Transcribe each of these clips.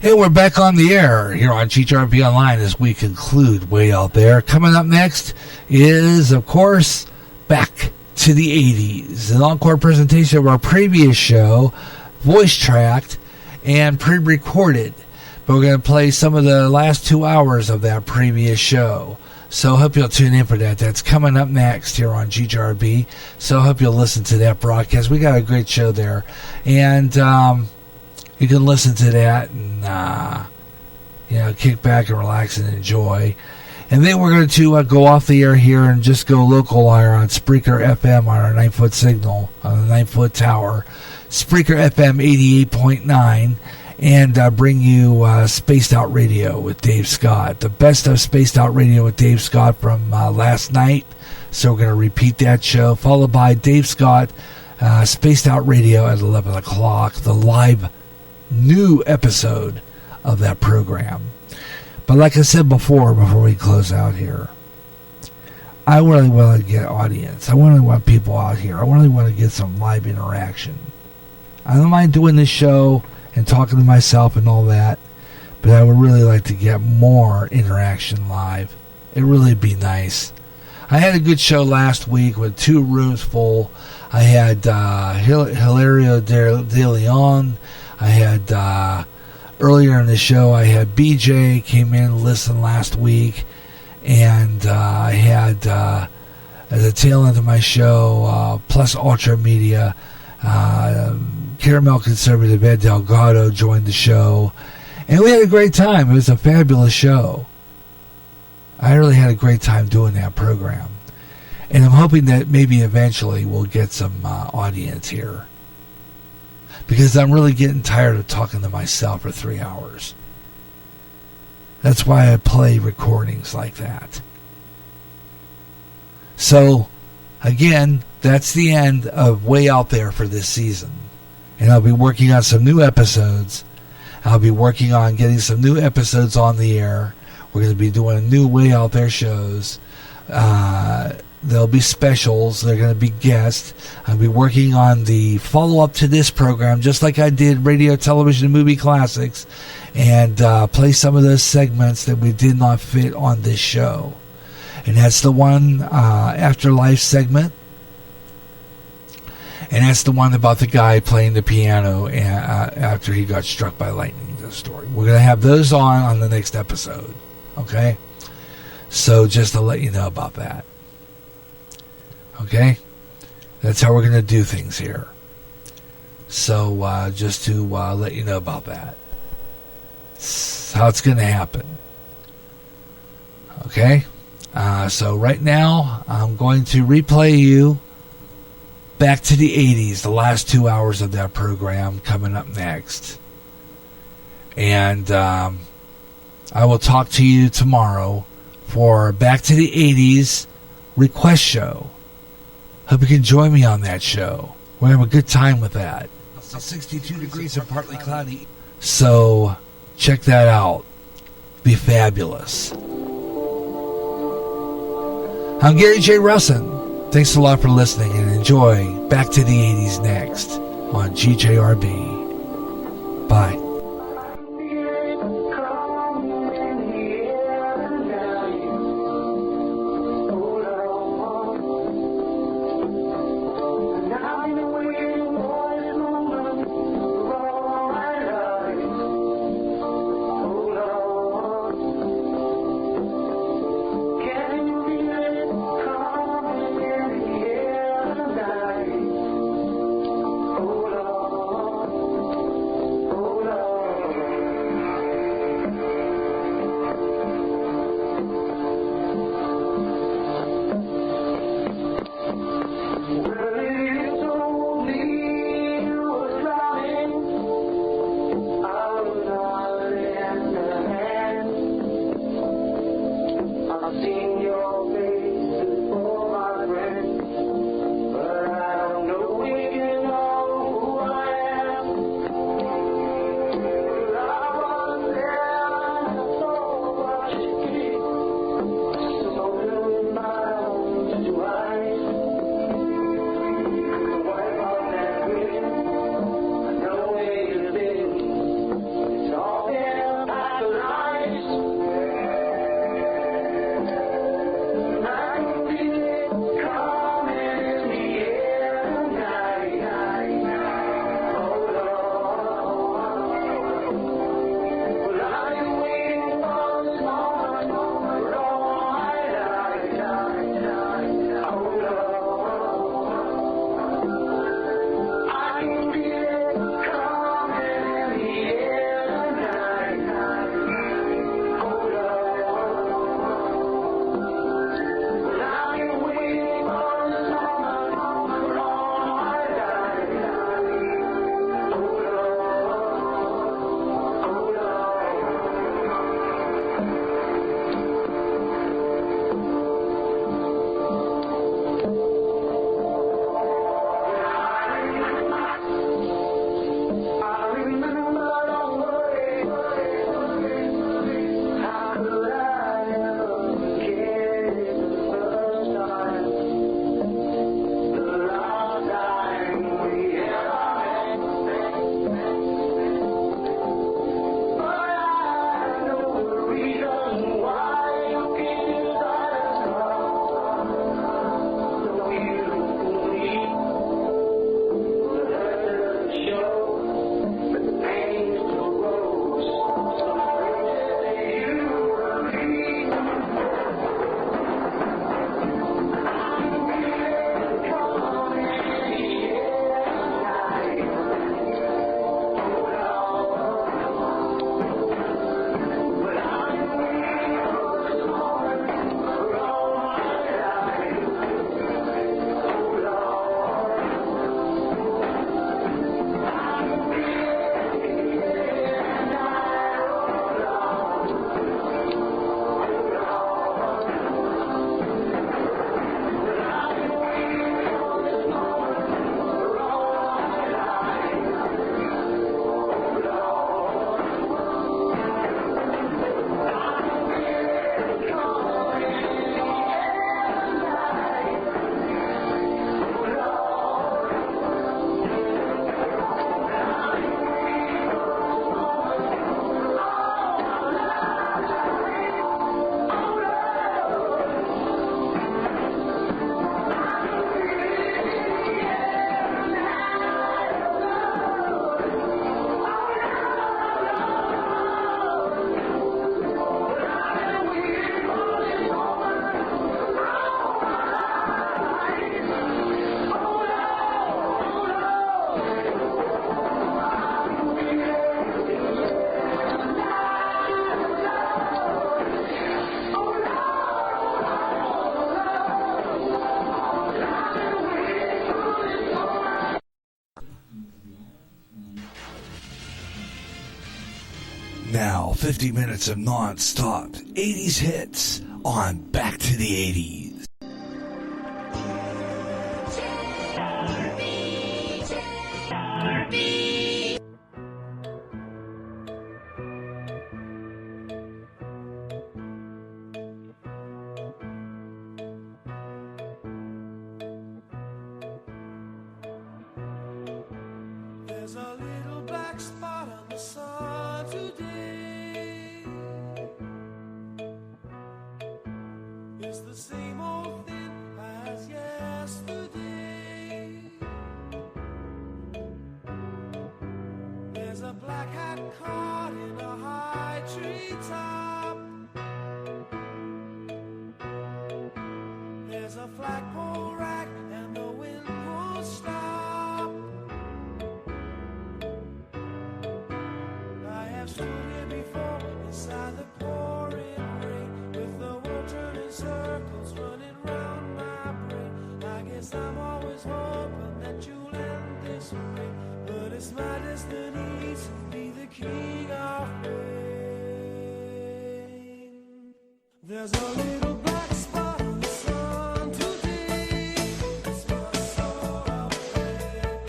Hey, we're back on the air here on GTRP Online as we conclude Way Out There. Coming up next is, of course, Back to the 80s, an encore presentation of our previous show, voice-tracked and pre-recorded. But we're going to play some of the last 2 hours of that previous show. So I hope you'll tune in for that. That's coming up next here on GTRB. So I hope you'll listen to that broadcast. We got a great show there. And you can listen to that and, kick back and relax and enjoy. And then we're going to go off the air here and just go local wire on Spreaker FM on our 9-foot signal, on the 9-foot tower. Spreaker FM 88.9. And bring you Spaced Out Radio with Dave Scott. The best of Spaced Out Radio with Dave Scott from last night. So we're going to repeat that show, followed by Dave Scott, Spaced Out Radio at 11 o'clock, the live new episode of that program. But like I said before we close out here, I really want to get audience. I really want people out here. I really want to get some live interaction. I don't mind doing this show and talking to myself and all that, but I would really like to get more interaction live. It'd really be nice. I had a good show last week with 2 rooms full. I had Hilario De Leon. I had earlier in the show, I had BJ came in and listened last week, and I had at the tail end of my show, plus Ultra Media, Caramel Conservative Ed Delgado joined the show, and we had a great time. It was a fabulous show. I really had a great time doing that program, and I'm hoping that maybe eventually we'll get some audience here, because I'm really getting tired of talking to myself for 3 hours. That's why I play recordings like that. So, again, that's the end of Way Out There for this season. And I'll be working on some new episodes. I'll be working on getting some new episodes on the air. We're going to be doing new Way Out There shows. There'll be specials. They're going to be guests. I'll be working on the follow-up to this program, just like I did Radio, Television, and Movie Classics, and play some of those segments that we did not fit on this show. And that's the one Afterlife segment. And that's the one about the guy playing the piano after he got struck by lightning, the story. We're going to have those on the next episode. Okay? So just to let you know about that. Okay? That's how we're going to do things here. So just to let you know about that. It's how it's going to happen. Okay? So right now, I'm going to replay you Back to the 80s, the last 2 hours of that program coming up next. And I will talk to you tomorrow for Back to the 80s request show. Hope you can join me on that show. We're going to have a good time with that. 62 degrees and partly cloudy. So check that out. Be fabulous. I'm Gary J. Russin. Thanks a lot for listening, and enjoy Back to the 80s next on GJRB. Bye. Oh, Now, 50 minutes of non-stop 80s hits on Back to the 80s. There's a little black spot on the sun today. It's the same old thing as yesterday. There's a black hat caught in a high tree top. There's a flagpole rack and the wind won't stop. I have stood here before inside the pouring rain, with the world turning circles running round my brain. I guess I'm always hoping that you'll end this way, but it's my destiny to be the king of pain. There's a little black spot on the sun today. It's my soul of pain.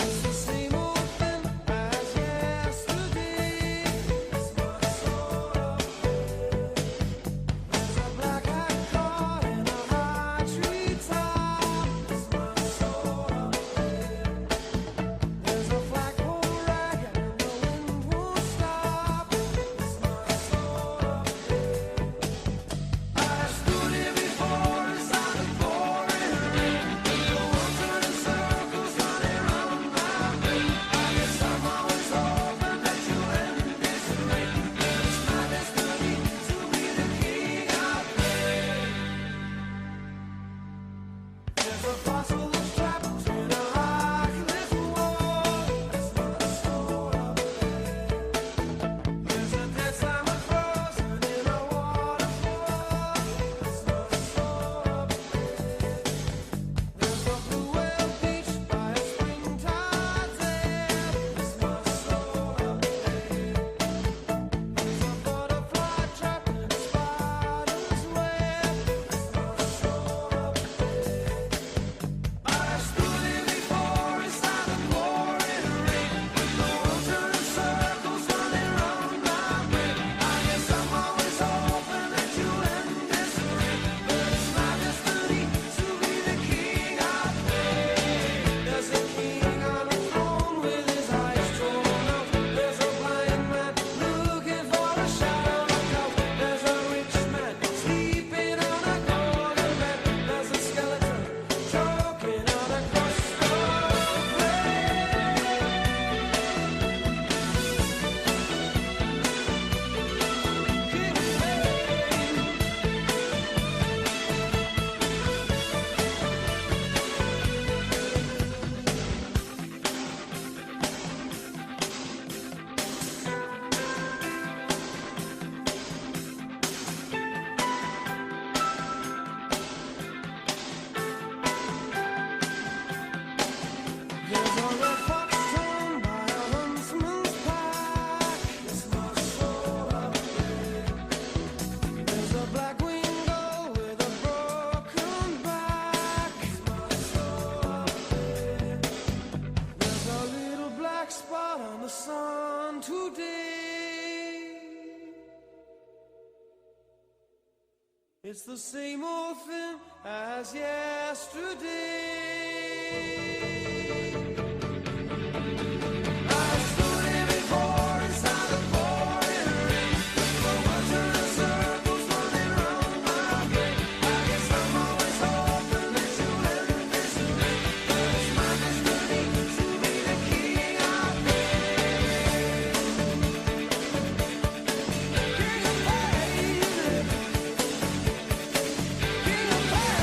It's the same old thing as yesterday. It's my soul of pain. There's a black hat caught in a high tree top. It's my soul of pain. There's a flagpole rag and the wind won't stop. It's my soul of pain. I stood here before inside the pouring rain, with the world turning circles running round my brain. I guess I'm always hoping that you'll end this rain, but it's my destiny to be the king of pain. There's a fossil that's trapped in a high cliff wall. It's my soul of pain. There's a dead salmon frozen in a waterfall. It's my soul of pain. There's a blue whale beach by a springtide there. It's my soul of pain. There's a butterfly trapped in a spider's web. It's my soul of pain. I stood here before inside the pouring rain, with the world turning circles running round my brain. I guess I'm always hoping that you'll end this rain, but it's my destiny to be the king of pain. There's a king on a throne with his eyes drawn up. There's a blind man looking for a shadow to come. There's a rich man sleeping on a golden bed. There's a skeleton choking on a crust of There's a red fox torn by a huntsman's pack. It's my soul of pain. There's a black winged gull with a broken back. It's my soul of pain. There's a little black spot on the sun today. It's the same old thing as yesterday. I stood here before inside the pouring rain, with the world turning circles running round my brain. I guess I'm always hoping that you'll end this rain, but it's my destiny to be the king of pain. King of pain. King of pain.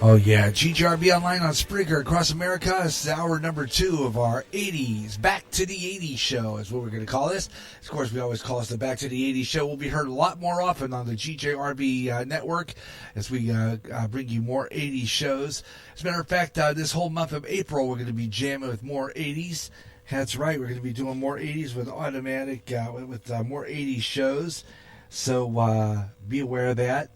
Oh, yeah. GGRB Online on Spreaker across America. This is hour number 2 of our 80s. Back to the 80s show is what we're going to call this. Of course, we always call this the Back to the 80s show. We'll be heard a lot more often on the GJRB network as we bring you more 80s shows. As a matter of fact, this whole month of April, we're going to be jamming with more 80s. That's right. We're going to be doing more 80s with automatic, with more 80s shows. So be aware of that.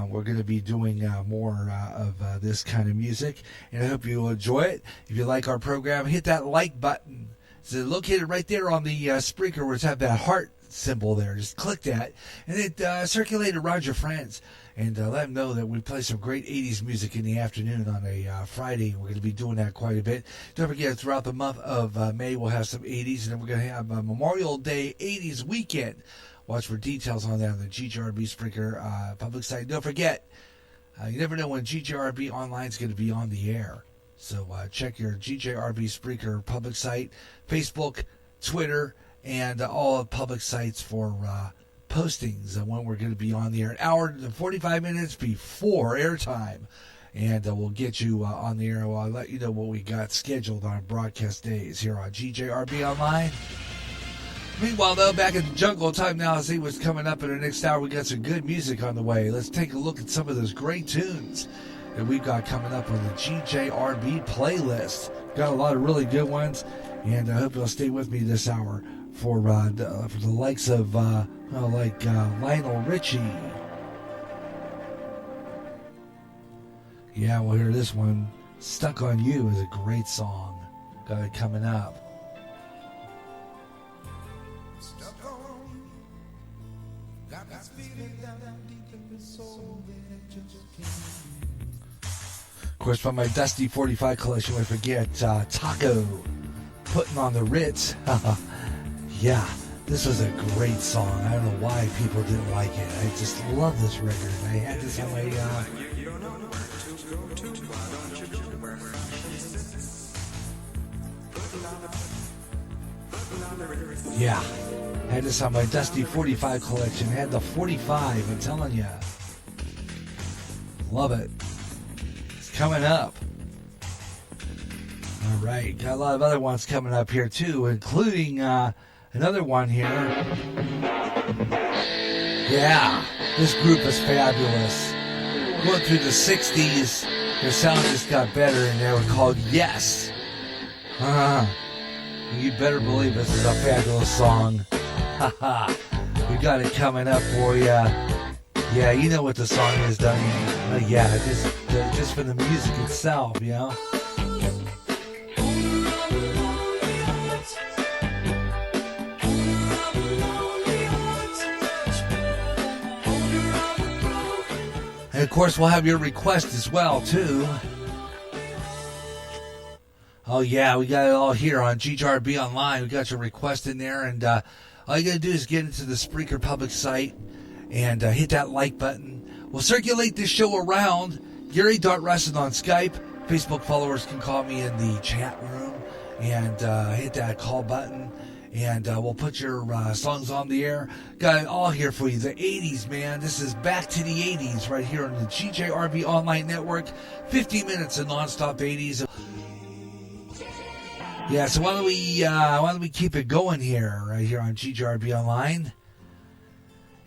We're going to be doing more of this kind of music, and I hope you enjoy it. If you like our program, hit that like button. It's located right there on the Spreaker where it's have that heart symbol there. Just click that, and it circulate around your friends, and let them know that we play some great 80s music in the afternoon on a Friday. We're going to be doing that quite a bit. Don't forget, throughout the month of May, we'll have some 80s, and then we're going to have a Memorial Day 80s weekend. Watch for details on that on the GJRB Spreaker public site. Don't forget, you never know when GJRB Online is going to be on the air. So check your GJRB Spreaker public site, Facebook, Twitter, and all the public sites for postings on when we're going to be on the air. An hour and 45 minutes before airtime. And we'll get you on the air. I'll let you know what we got scheduled on broadcast days here on GJRB Online. Meanwhile, though, back in the jungle, time now to see what's coming up in the next hour. We got some good music on the way. Let's take a look at some of those great tunes that we've got coming up on the GJRB playlist. Got a lot of really good ones, and I hope you'll stay with me this hour for the likes of Lionel Richie. Yeah, we'll hear this one. "Stuck on You" is a great song. Got it coming up. Of course, from my Dusty 45 collection, we forget Taco, "Putting on the Ritz." Yeah, this was a great song. I don't know why people didn't like it. I just love this record. I had this on my... Yeah, had this on my Dusty 45 collection. Had the 45, I'm telling you. Love it. Coming up. All right, got a lot of other ones coming up here too, including another one here. Yeah, this group is fabulous. Going through the 60s, their sound just got better, and they were called Yes. You better believe this is a fabulous song. We got it coming up for you. Yeah, you know what the song is, don't you? Yeah, just for the music itself, you know? And of course, we'll have your request as well, too. Oh, yeah, we got it all here on GJRB Online. We got your request in there, and all you got to do is get into the Spreaker public site and hit that like button. We'll circulate this show around. Gary.Russin on Skype. Facebook followers can call me in the chat room and hit that call button. And we'll put your songs on the air. Got it all here for you. The 80s, man. This is Back to the 80s right here on the GJRB Online Network. 50 minutes of nonstop 80s. Yeah, so why don't we keep it going here, right here on GJRB Online,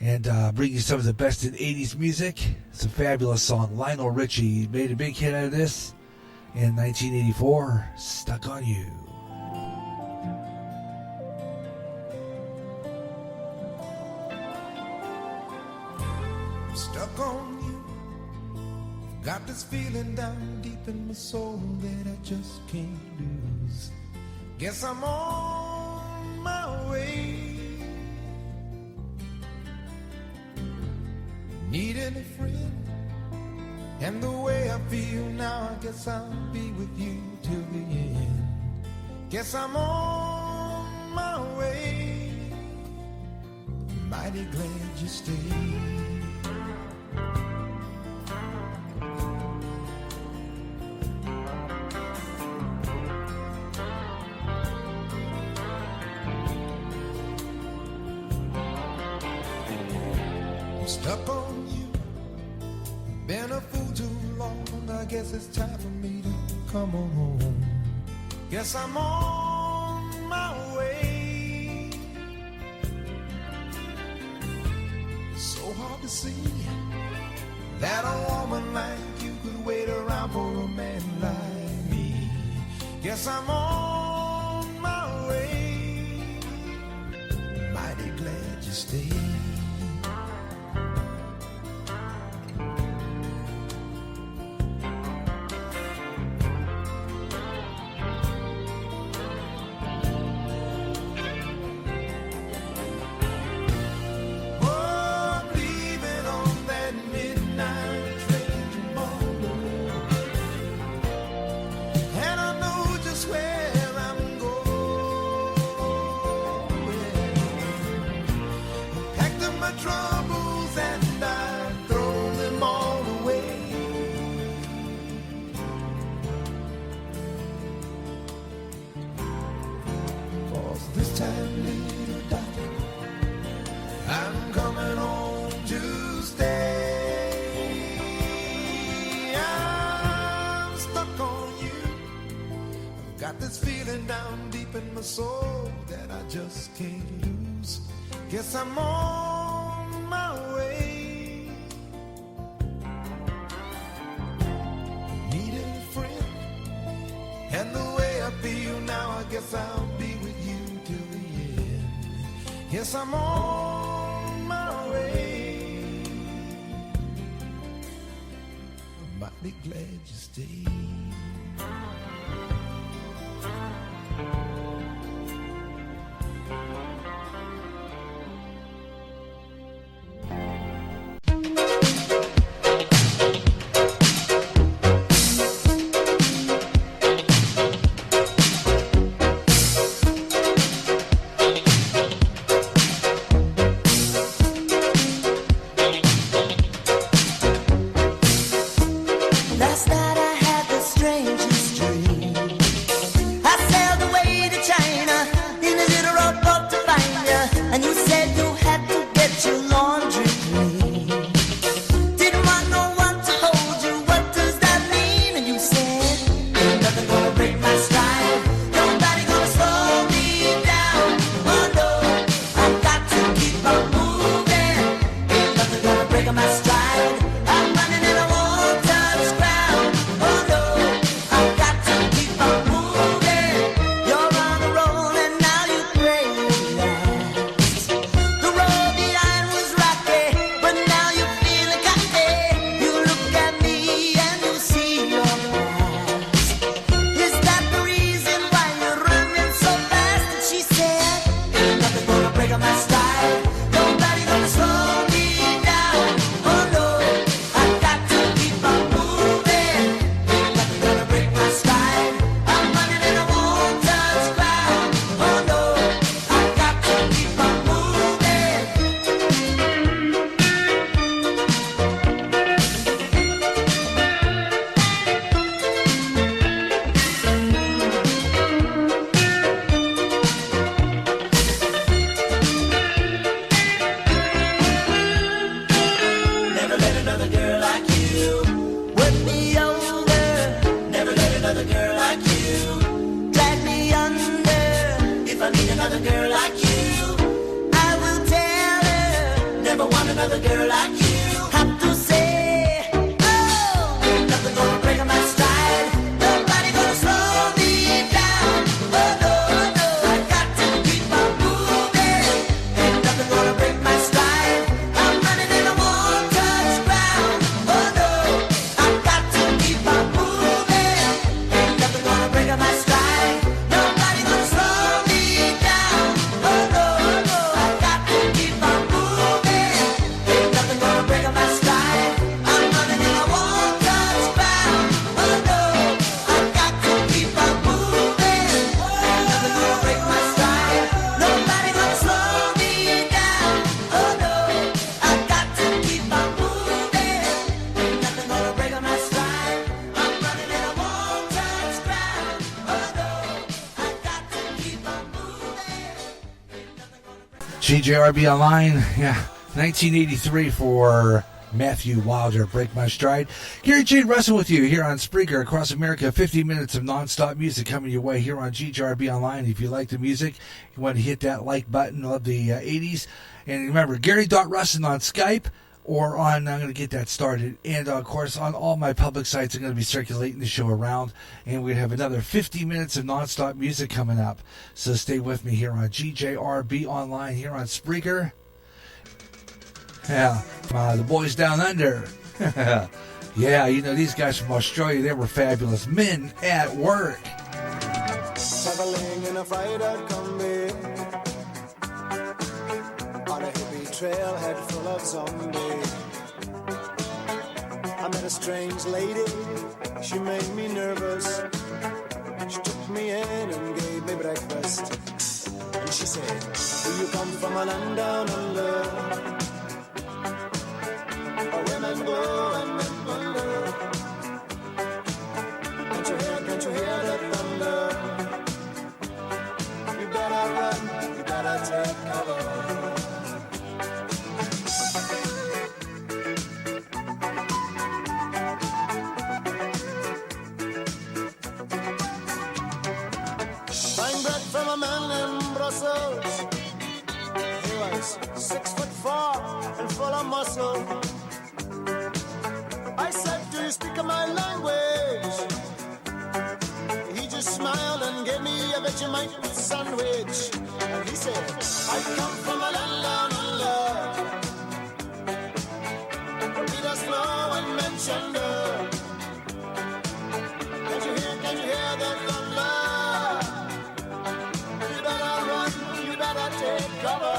and bring you some of the best in 80s music. It's a fabulous song. Lionel Richie made a big hit out of this in 1984. "Stuck on You." Stuck on you. Got this feeling down deep in my soul that I just can't lose. Guess I'm on my way. Needing a friend, and the way I feel now, I guess I'll be with you till the end. Guess I'm on my way. Mighty glad you stayed. Stuck on you, been a fool too long, I guess it's time for me to come on home. Guess I'm on my way. So hard to see that a woman like you could wait around for a man like me. Guess I'm on my way. Mighty glad you stayed. Down deep in my soul that I just can't lose. Guess I'm on my way. Needed a friend, and the way I feel now, I guess I'll be with you till the end. Yes, I'm on my way. I'm mighty glad you stayed. Last night I had the strangest dream. I sailed away to China in a little rowboat to find you, and you said you had to get your laundry clean. Didn't want no one to hold you. What does that mean? And you said, ain't nothing gonna break my stride. Nobody gonna slow me down. Oh no, I've got to keep on moving. Ain't nothing gonna break my stride. I'm running and I won't touch ground. Oh no, I've got to keep on moving. You're on a roll and now you realize the road behind was rocky, but now you're feeling cocky. You look at me and you see your past. Is that the reason why you're running so fast? And she said, ain't nothing gonna break my stride. Nobody gonna slow me down. Oh no, I've got to keep on moving. Ain't nothing gonna break my stride. I'm running and I won't touch ground. Oh no, I've got to keep on moving. Never let another girl like you work me over. Never let another girl like you drag me under. If I meet another girl like you, I will tell her. Never want another girl like you. Have to say, oh, ain't nothing gonna break my stride. Nobody gonna slow me down. Oh no, no, I got to keep on moving. Ain't nothing gonna break my stride. I'm running and I won't touch ground. Oh no, I've got to keep on moving. Ain't nothing gonna break my stride. Nobody gonna slow me down. Oh no, no, I've got to keep on moving. Ain't nothing gonna break my stride. I'm running and I won't touch ground. Oh no, I've got to keep on moving. Ain't nothing gonna break my stride. Nobody gonna slow me down. Oh no, I've got to keep on moving. Ain't nothing gonna break my stride. I'm running and I won't touch ground. Oh no, I've got to keep on moving. Ain't nothing gonna break GJRB Online, yeah, 1983 for Matthew Wilder, Break My Stride. Gary J. Russell with you here on Spreaker across America. 50 minutes of non-stop music coming your way here on GJRB Online. If you like the music, you want to hit that like button. Love the 80s. And remember, Gary.Russin on Skype or on, I'm going to get that started. And, of course, on all my public sites, I'm going to be circulating the show around. And we have another 50 minutes of non-stop music coming up. So stay with me here on GJRB Online here on Spreaker. Yeah, the boys down under. Yeah, you know, these guys from Australia, they were fabulous. Men at Work. Traveling in a freighter combi on a hippie trailhead full of zombies. I met a strange lady, she made me nervous. She took me in and gave me breakfast. And she said, do you come from a land down under? Women go and men wonder. Can't you hear the thunder? You better run, you better take cover. Buying bread from a man in Brussels. He was 6'4" and full of muscle. I said, do you speak my language? He just smiled and gave me a Vegemite sandwich. And he said, I come from a land down under. Read us slow and mention the. Can you hear the thunder? You better run, you better take cover.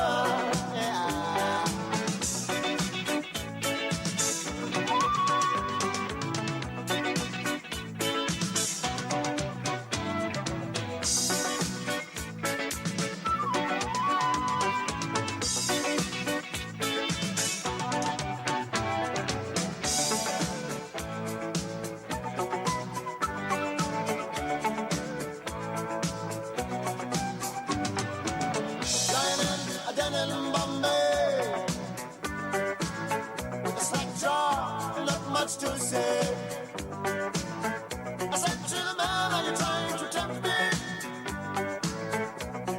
To say, I said to the man, are you trying to tempt me?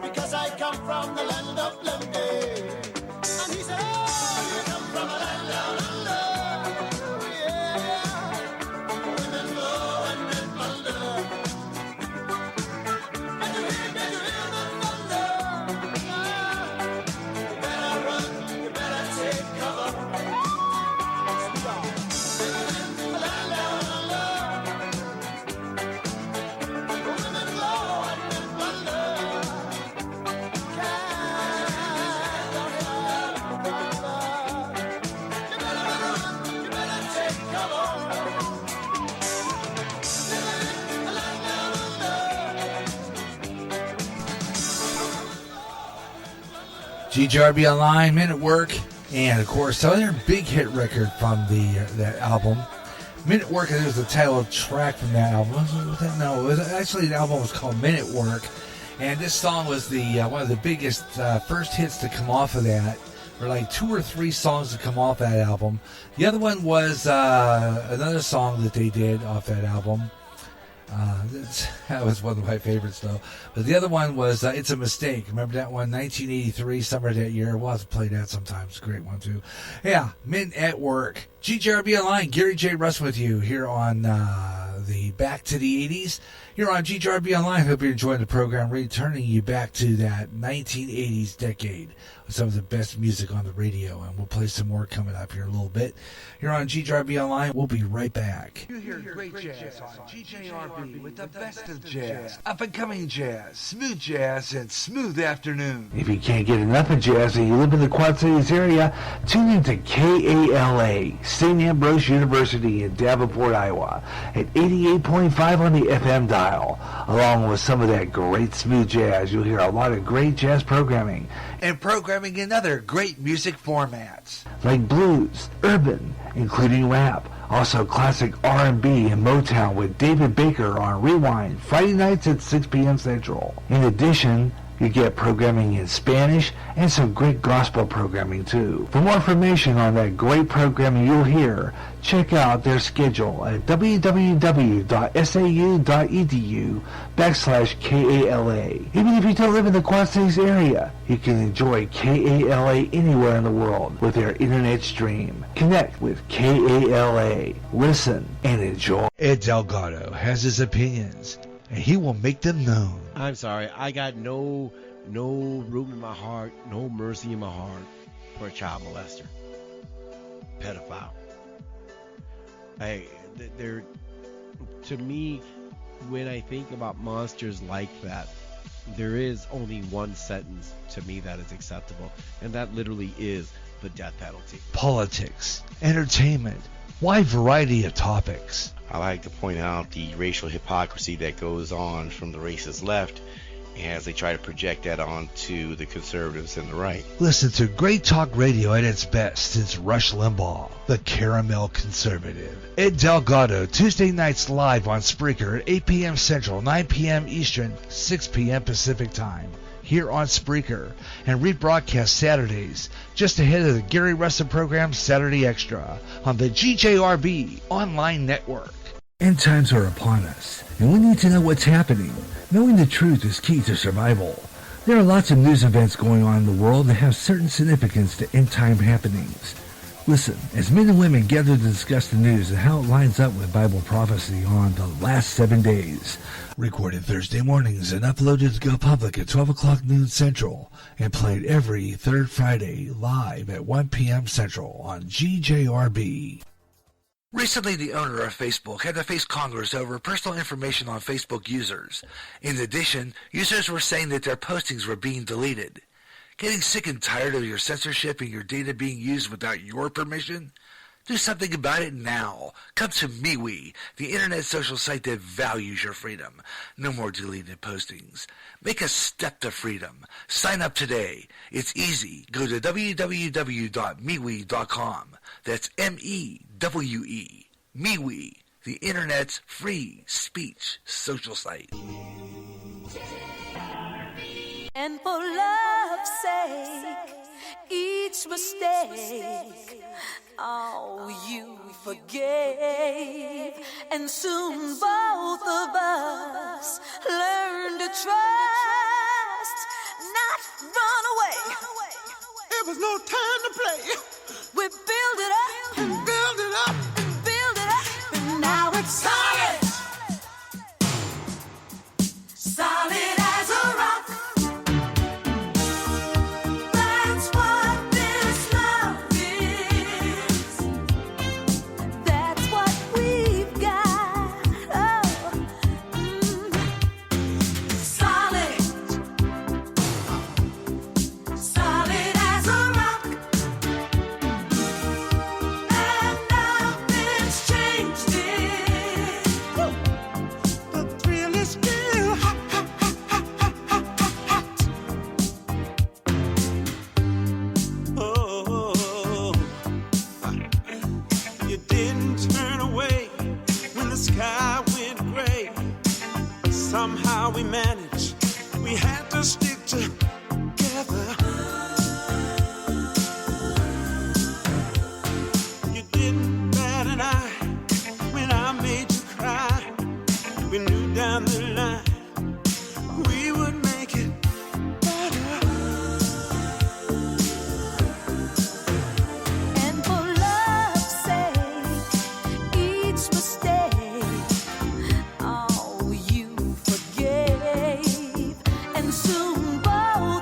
Because I come from the land of plenty. And he said, oh, you come from a land down under. Yeah, women go and men wonder. Can you hear the thunder? You better run, you better take cover. GJRB Online, Men at Work, and of course another big hit record from that album. Men at Work, I think was the title of the track from that album. No, it was actually the album was called Men at Work, and this song was the one of the biggest first hits to come off of that. There were like 2 or 3 songs to come off that album. The other one was another song that they did off that album. That was one of my favorites, though. But the other one was It's a Mistake. Remember that one? 1983, summer of that year. We'll have to play that sometimes. Great one, too. Yeah, Men at Work. GJRB Online, Gary J. Russ with you here on the Back to the 80s. Here on GJRB Online. Hope you're enjoying the program, returning you back to that 1980s decade with some of the best music on the radio. And we'll play some more coming up here in a little bit. Here on GJRB Online, we'll be right back. You hear great jazz on GJRB with the best of jazz, up-and-coming jazz, smooth jazz, and smooth afternoon. If you can't get enough of jazz and you live in the Quad Cities area, tune in to KALA, St. Ambrose University in Davenport, Iowa, at 88.5 on the FM dial. Along with some of that great smooth jazz, you'll hear a lot of great jazz programming. And programming in other great music formats. Like blues, urban, including rap. Also classic R&B and Motown with David Baker on Rewind, Friday nights at 6 p.m. Central. In addition, You get programming in Spanish and some great gospel programming too. For more information on that great programming you'll hear, check out their schedule at www.sau.edu/KALA. Even if you don't live in the Quad Cities area, you can enjoy KALA anywhere in the world with their internet stream. Connect with KALA. Listen and enjoy. Ed Delgado has his opinions, and he will make them known. I'm sorry, I got no room in my heart, no mercy in my heart for a child molester, pedophile. They're, to me, when I think about monsters like that, there is only one sentence to me that is acceptable, and that literally is the death penalty. Politics, entertainment, wide variety of topics. I like to point out the racial hypocrisy that goes on from the racist left as they try to project that onto the conservatives and the right. Listen to great talk radio at its best since Rush Limbaugh, the caramel conservative. Ed Delgado, Tuesday nights live on Spreaker at 8 p.m. Central, 9 p.m. Eastern, 6 p.m. Pacific Time, here on Spreaker, and rebroadcast Saturdays, just ahead of the Gary Russell program Saturday Extra, on the GJRB online network. End times are upon us, and we need to know what's happening. Knowing the truth is key to survival. There are lots of news events going on in the world that have certain significance to end time happenings. Listen, as men and women gather to discuss the news and how it lines up with Bible prophecy on the last 7 days. Recorded Thursday mornings and uploaded to go public at 12 o'clock noon Central, and played every third Friday live at 1 p.m. Central on GJRB. Recently, the owner of Facebook had to face Congress over personal information on Facebook users. In addition, users were saying that their postings were being deleted. Getting sick and tired of your censorship and your data being used without your permission? Do something about it now. Come to MeWe, the internet social site that values your freedom. No more deleted postings. Make a step to freedom. Sign up today. It's easy. Go to www.MeWe.com. That's MEWE. MeWe, the internet's free speech social site. And for love's sake, each mistake, oh, you forgave. And soon both of us learned to trust, not run away. It was no time to play. We build it up and build it up and build it up, and now it's solid. Solid as a rock. That's what this love is. That's what we've got. Oh, solid. Solid as a rock. And nothing's changed it. The thrill is still hot, hot, hot, hot, hot, hot, hot, hot. Oh, you didn't turn away when the sky went gray. Somehow we managed. We had to stick together. You didn't bat an eye when I made you cry. We knew down the line we would make it better. And for love's sake, each mistake, oh, you forgave. And soon both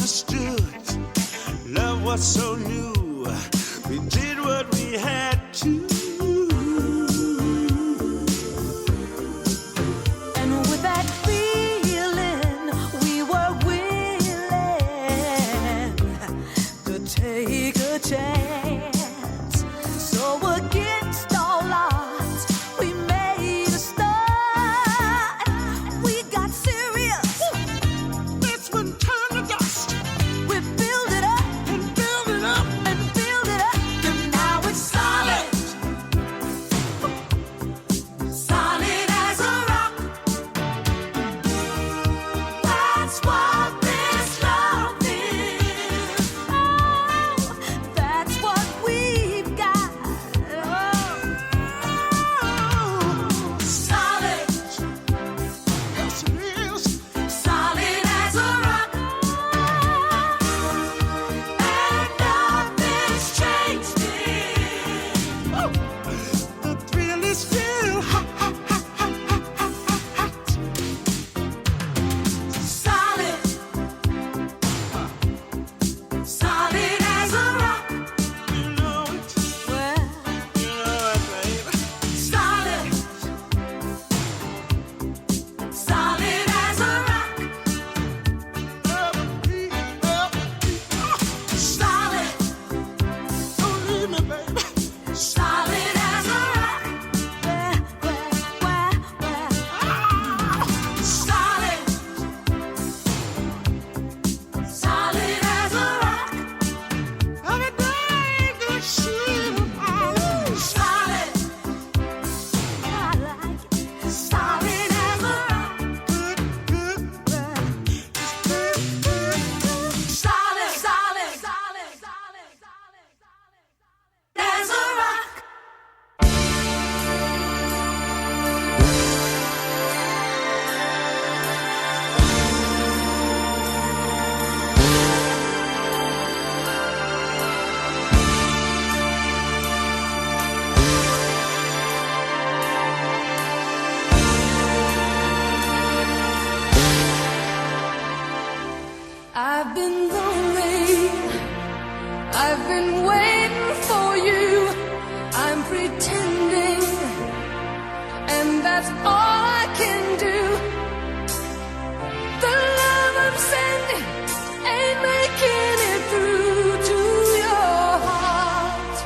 understood. Love was so new. We did what we had to. And with that feeling, we were willing to take a chance. So against all odds, we made a start. We got serious. That's when turn to dust. We build it up And build it up. and build it up, and now it's solid. Solid as a rock. That's what this love is. Oh, that's what we've got. Oh, solid. Yes, it is. Solid as a rock. And nothing's changed it. The thrill is still hot. Solid. Solid as a rock. You know it. Well, You know it, babe. solid. Solid as a rock. Solid. Don't leave me, baby. Solid as a rock. Solid. Solid as a rock. Every day that shit. Solid. I like it. Solid as a rock. Solid, solid, solid, solid, solid, as a rock. I've been lonely. I've been waiting for you. I'm pretending, and that's all I can do. The love I'm sending ain't making it through to your heart.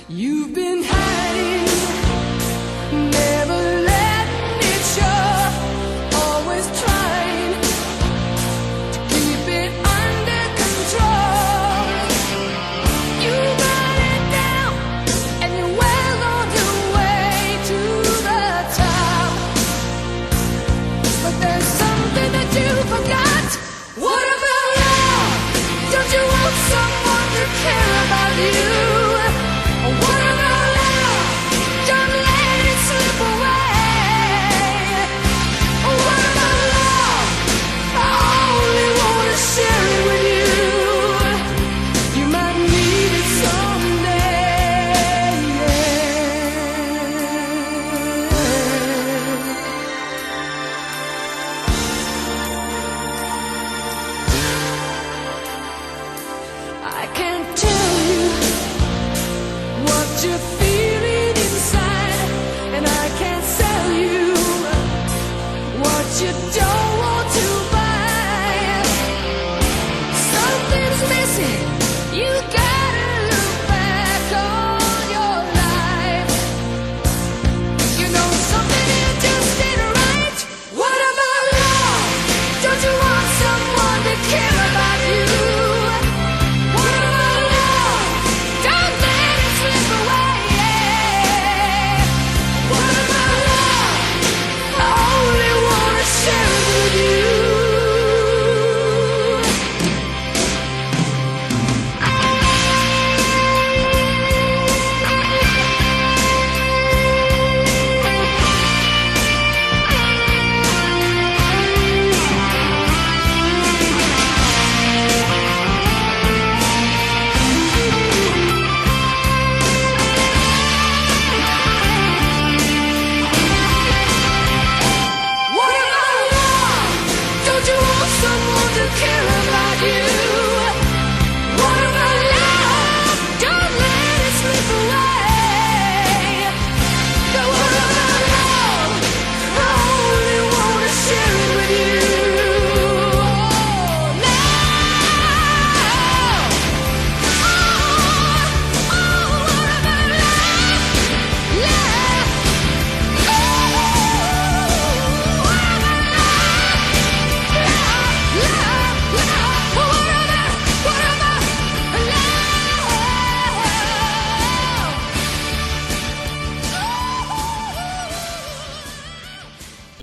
You've been hiding, never letting it show. Always trying to keep it under control. You got it down, and you're well on your way to the top. But there's something that you forgot. What about love? Don't you want someone to care about you? What about love? Don't let it slip away. What about love? I only wanna share it with you. You might need it someday. I can't tell you what you're feeling inside, and I can't sell you what you don't want to buy. Something's missing. You gotta look back on your life. You know something here just ain't right. What about love? Don't you want someone to care about you? What about love? Don't let it slip away. What about love? I only wanna share it with you.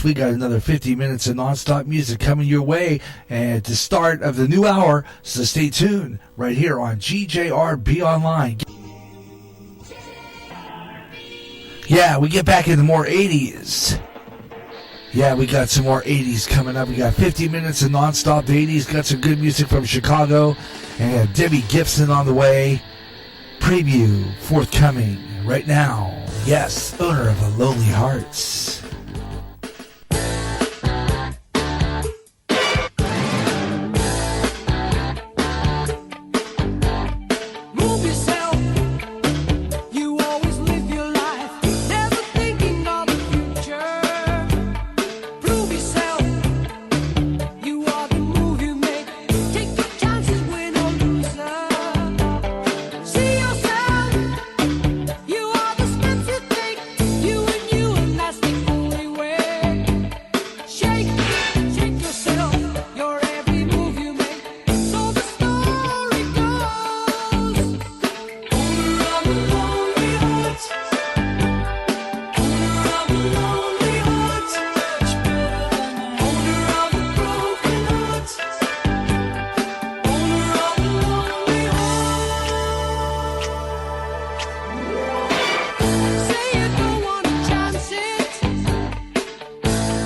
We got another 50 minutes of nonstop music coming your way at the start of the new hour, so stay tuned right here on GJRB Online. Yeah, we get back into more 80s. Yeah, we got some more 80s coming up. We got 50 minutes of nonstop 80s. Got some good music from Chicago. And we have Debbie Gibson on the way. Preview forthcoming right now. Yes, owner of the Lonely Hearts. Move yourself. You always live your life, never thinking of the future. Prove yourself. You are the move you make. Take your chances, win or loser. See yourself. You are the steps you take. You and that's the only way. Shake, shake yourself. Your every move you make. So the story goes. Owner of the lonely heart. Owner of the lonely heart. Owner of the broken heart. Owner of the lonely heart. Say you don't want to chance it.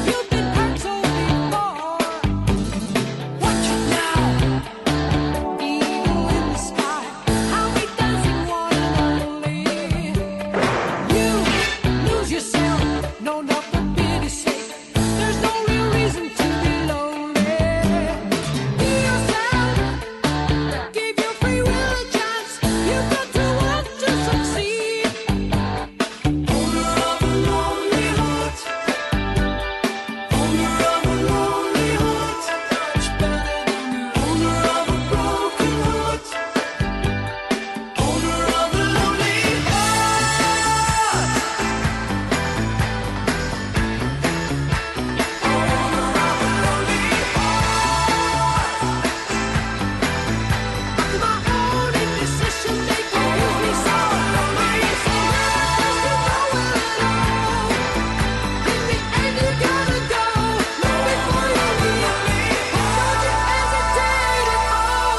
You've been hurt so before. Watch it now. Eagle in the sky. I'll be dancing one and only. You lose yourself. No, not for pity's sake. There's no real reason to be lonely. Be yourself. Give your free will a chance. You've got to want to succeed. Owner of a lonely heart. Owner of a lonely heart. Owner of a broken heart. Owner of a lonely heart. After my own indecision making leaves me so lonely, so lost to nowhere at all. In the end, you gotta go. Not before you leave me. Don't you hesitate at all.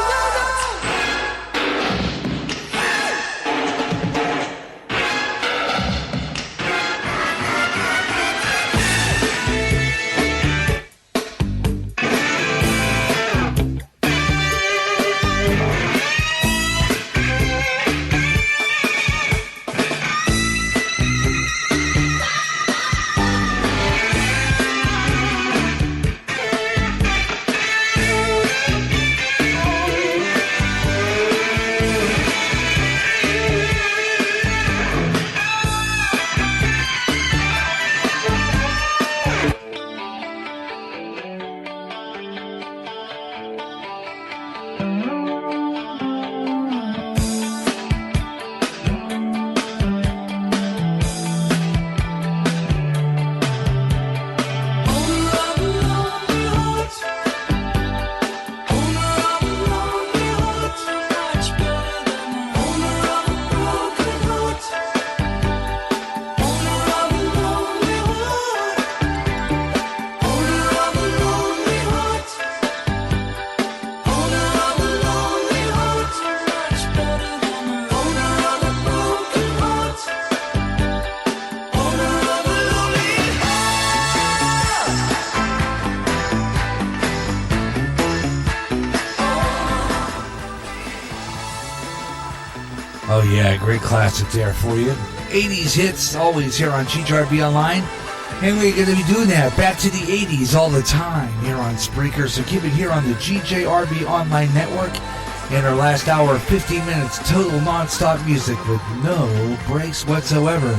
No, no. Owner of a lonely heart. Owner of a lonely heart. Owner of a broken heart. Owner of a lonely heart. Owner of a lonely heart. Owner of a lonely heart. Owner of a broken heart. Owner of a lonely Oh yeah, great classic there for you. 80s hits, always here on GJRB Online. And we're going to be doing that back to the 80s all the time here on Spreaker. So keep it here on the GJRB Online Network. In our last hour, 15 minutes total non-stop music with no breaks whatsoever.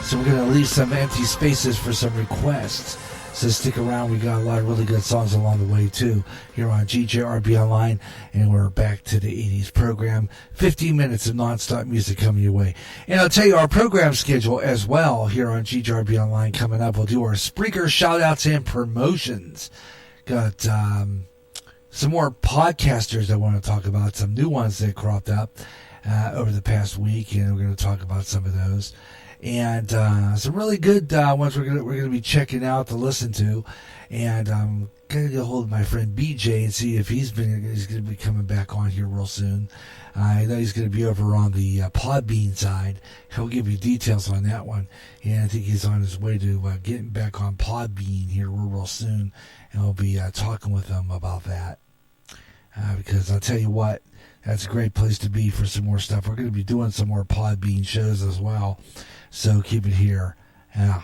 So we're going to leave some empty spaces for some requests. So stick around. We got a lot of really good songs along the way, too, here on GJRB Online. And we're back to the 80s program. 15 minutes of nonstop music coming your way. And I'll tell you our program schedule as well here on GJRB Online coming up. We'll do our Spreaker shout-outs and promotions. Got some more podcasters I want to talk about, some new ones that cropped up over the past week, and we're going to talk about some of those. and some really good ones we're gonna be checking out to listen to. And I'm gonna get a hold of my friend BJ and see if he's gonna be coming back on here real soon. I know he's gonna be over on the Podbean side. He'll give you details on that one. And I think he's on his way to getting back on Podbean here real soon, and we'll be talking with him about that. Because I'll tell you what, that's a great place to be for some more stuff. We're going to be doing some more Podbean shows as well, so keep it here. Yeah.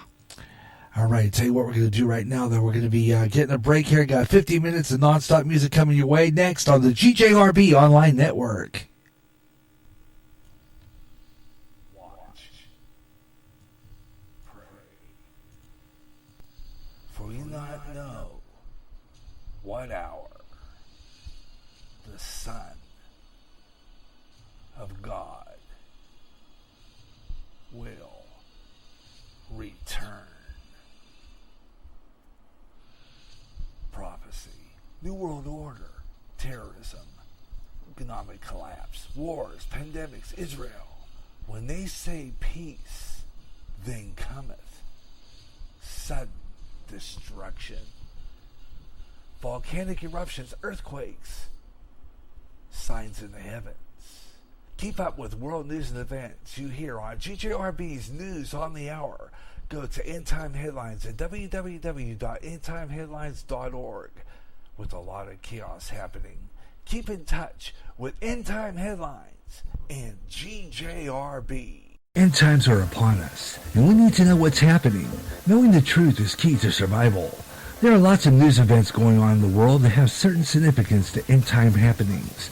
All right, tell you what we're going to do right now, though. We're going to be getting a break here. Got 15 minutes of nonstop music coming your way next on the GJRB Online Network. Watch. Pray. For you not know what hour the Son of God will return. Prophecy, New World Order, terrorism, economic collapse, wars, pandemics, Israel. When they say peace, then cometh sudden destruction. Volcanic eruptions, earthquakes, signs in the heavens. Keep up with world news and events you hear on GJRB's News on the Hour. Go to End Time Headlines at www.endtimeheadlines.org. With a lot of chaos happening, keep in touch with End Time Headlines and GJRB. End times are upon us, and we need to know what's happening. Knowing the truth is key to survival. There are lots of news events going on in the world that have certain significance to end time happenings.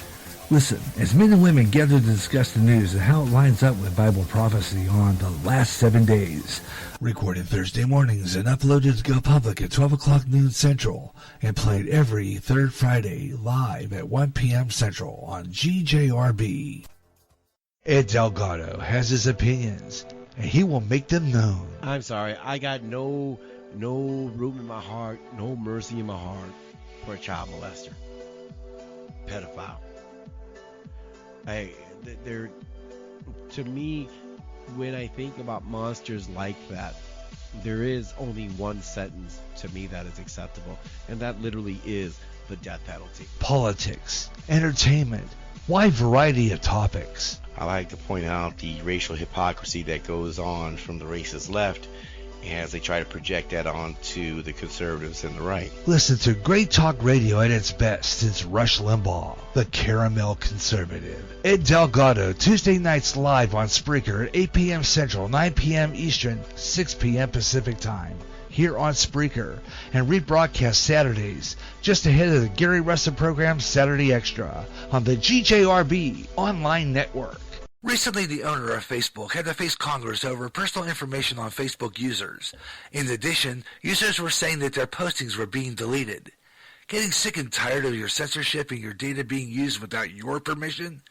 Listen, as men and women gather to discuss the news and how it lines up with Bible prophecy on the last 7 days. Recorded Thursday mornings and uploaded to go public at 12 o'clock noon Central and played every third Friday live at 1 p.m. Central on GJRB. Ed Delgado has his opinions, and he will make them known. I'm sorry, I got no room in my heart, no mercy in my heart for a child molester, pedophile. To me, when I think about monsters like that, there is only one sentence to me that is acceptable, and that literally is the death penalty. Politics, entertainment, wide variety of topics. I like to point out the racial hypocrisy that goes on from the racist left as they try to project that onto the conservatives and the right. Listen to great talk radio at its best since Rush Limbaugh, the caramel conservative. Ed Delgado, Tuesday nights live on Spreaker at 8 p.m. Central, 9 p.m. Eastern, 6 p.m. Pacific Time, here on Spreaker, and rebroadcast Saturdays, just ahead of the Gary Russell program Saturday Extra, on the GJRB Online Network. Recently, the owner of Facebook had to face Congress over personal information on Facebook users. In addition, users were saying that their postings were being deleted. Getting sick and tired of your censorship and your data being used without your permission?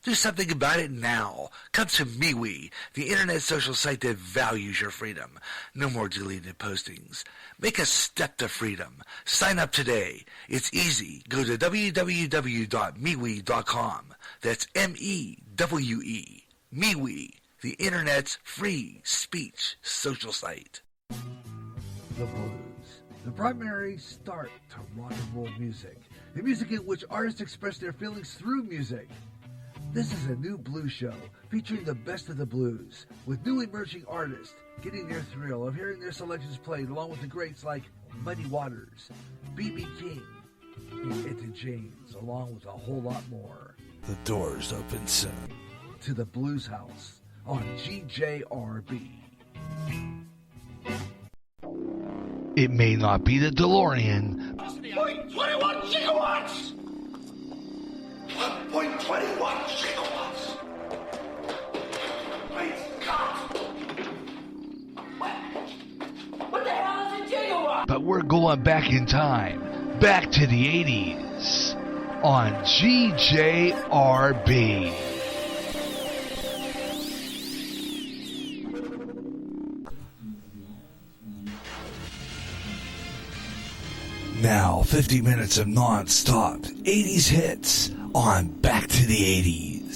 Do something about it now. Come to MeWe, the internet social site that values your freedom. No more deleted postings. Make a step to freedom. Sign up today. It's easy. Go to www.MeWe.com. That's M-E-W-E. MeWe, the internet's free speech social site. The blues, the primary start to rock and roll music. The music in which artists express their feelings through music. This is a new blues show featuring the best of the blues, with new emerging artists getting their thrill of hearing their selections played along with the greats like Muddy Waters, B.B. King, and Etta James, along with a whole lot more. The doors open soon. To the Blues House on GJRB. It may not be the DeLorean, 1.21 gigawatts! 1.21 gigawatts! My God! What the hell is a gigawatt? but we're going back in time, back to the 80s on GJRB. Now, 50 minutes of non-stop 80s hits on Back to the 80s.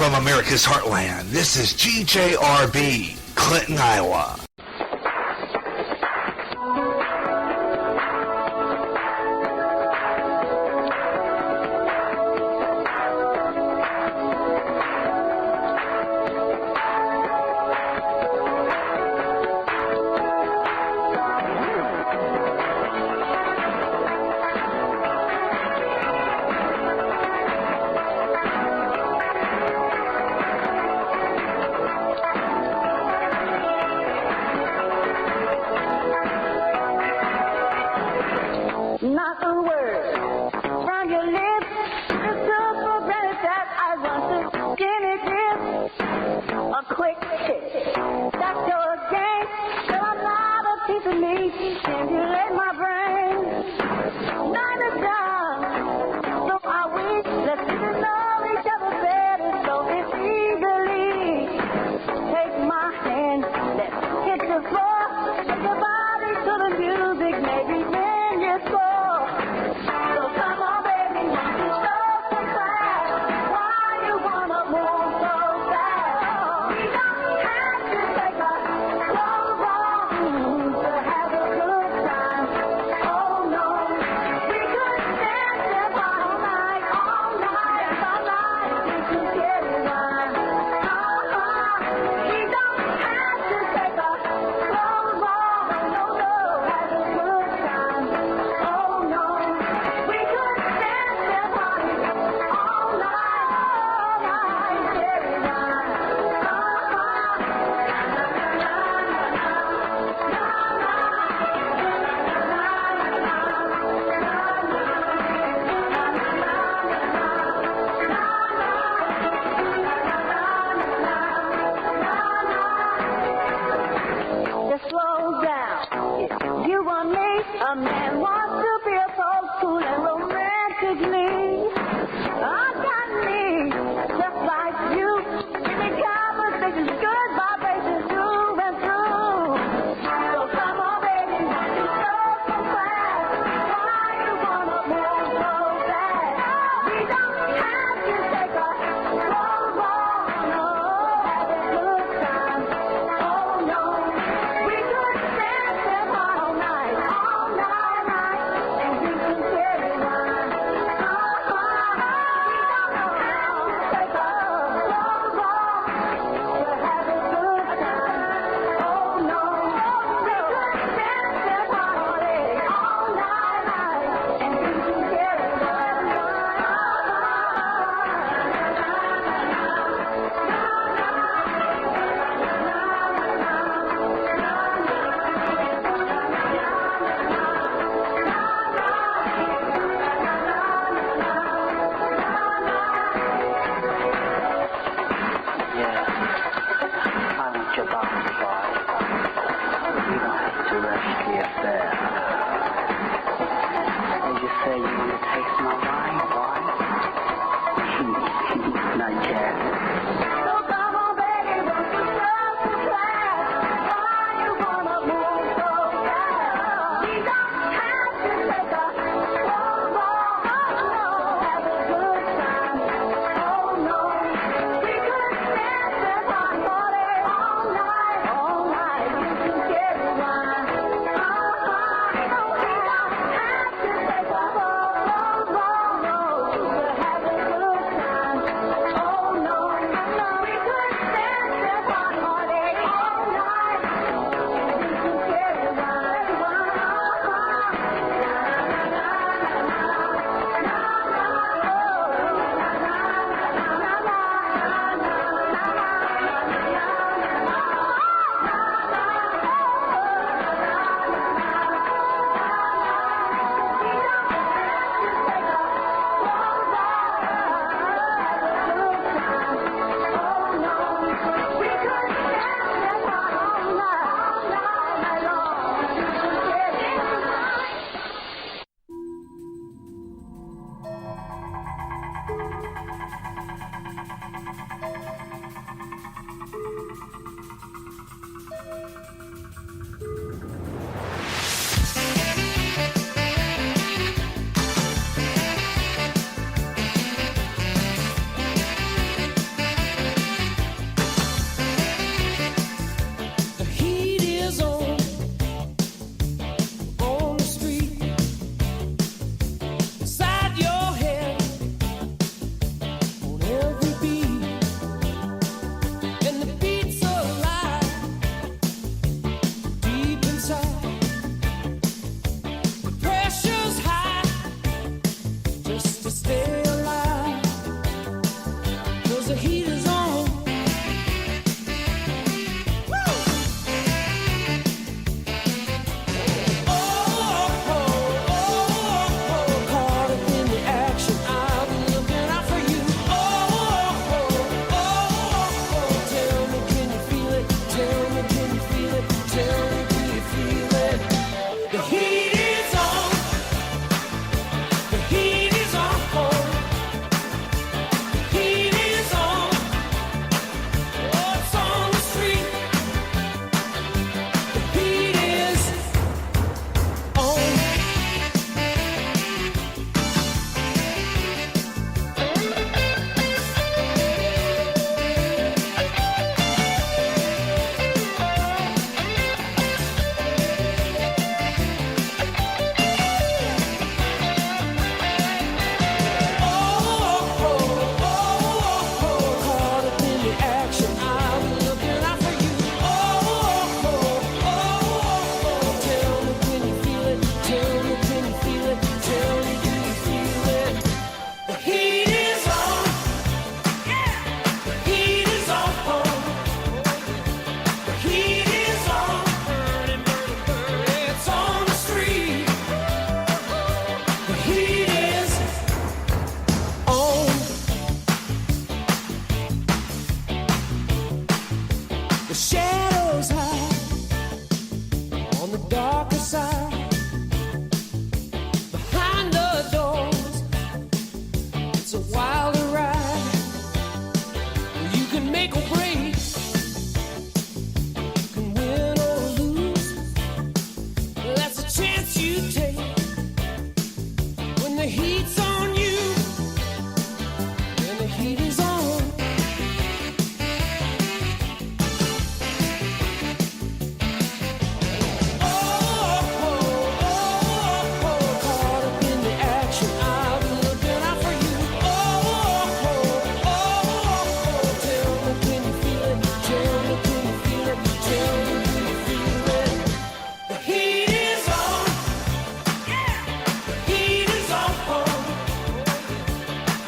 from America's heartland. This is GJRB, Clinton, Iowa. Not a word from your lips. It's just for granted that I want to give it this. A quick kiss. That's your game. So I'm not a piece of meat. Stimulate my brain. Night is done. So are we. Let's get to know each other better. So it's easily. Take my hand. Let's hit the floor. Take your body to the music. Maybe then you score. So come on, baby, won't you show some class? Why you wanna move so fast? We don't have to take our clothes off to have a good time. Oh no, we could stay the darker side. Behind the doors, it's a wilder ride. You can make or break, can win or lose. That's a chance you take when the heat's on you, and the heat is on. Caught up in the action, I'll be looking out for you. Tell me can you feel it? Tell me can you feel it? Tell me can you feel it? The heat is on. The heat is on.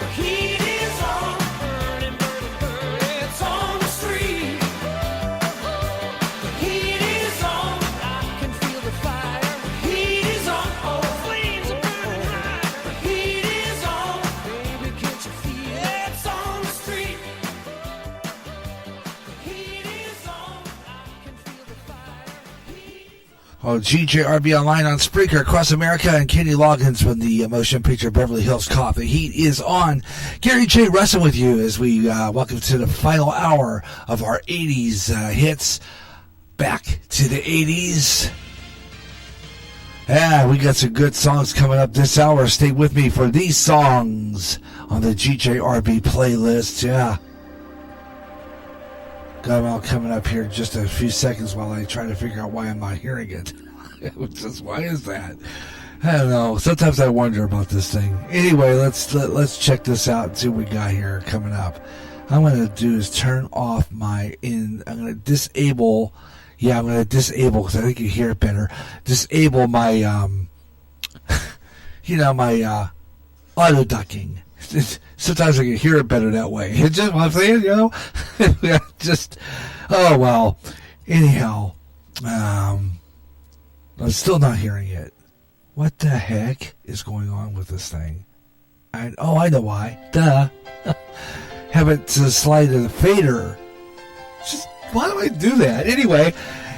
The heat is on. Burning, burning, burning. It's on the street. The heat is on. I can feel the fire. The heat is on. Oh, flames are burning high. The heat is on. Baby, can't you feel it? It's on the street. The heat is on. I can feel the fire. Oh, GJRB Online on Spreaker across America, and Kenny Loggins from the motion picture Beverly Hills Cop. The heat is on. Gary J. Russell with you as we welcome to the final hour of our 80s hits. Back to the 80s. Yeah, we got some good songs coming up this hour. Stay with me for these songs on the GJRB playlist. Yeah. Got them all coming up here in just a few seconds while I try to figure out why I'm not hearing it. Why is that? I don't know. Sometimes I wonder about this thing. Anyway, let's check this out and see what we got here coming up. What I'm going to do is turn off I'm going to disable. Yeah, I'm going to disable because I think you hear it better. Disable my, my auto ducking. Sometimes I can hear it better that way. It's just what I'm saying, oh well. Anyhow, I'm still not hearing it. What the heck is going on with this thing? I know why. Duh. Have it to slide to the fader. Why do I do that? Anyway,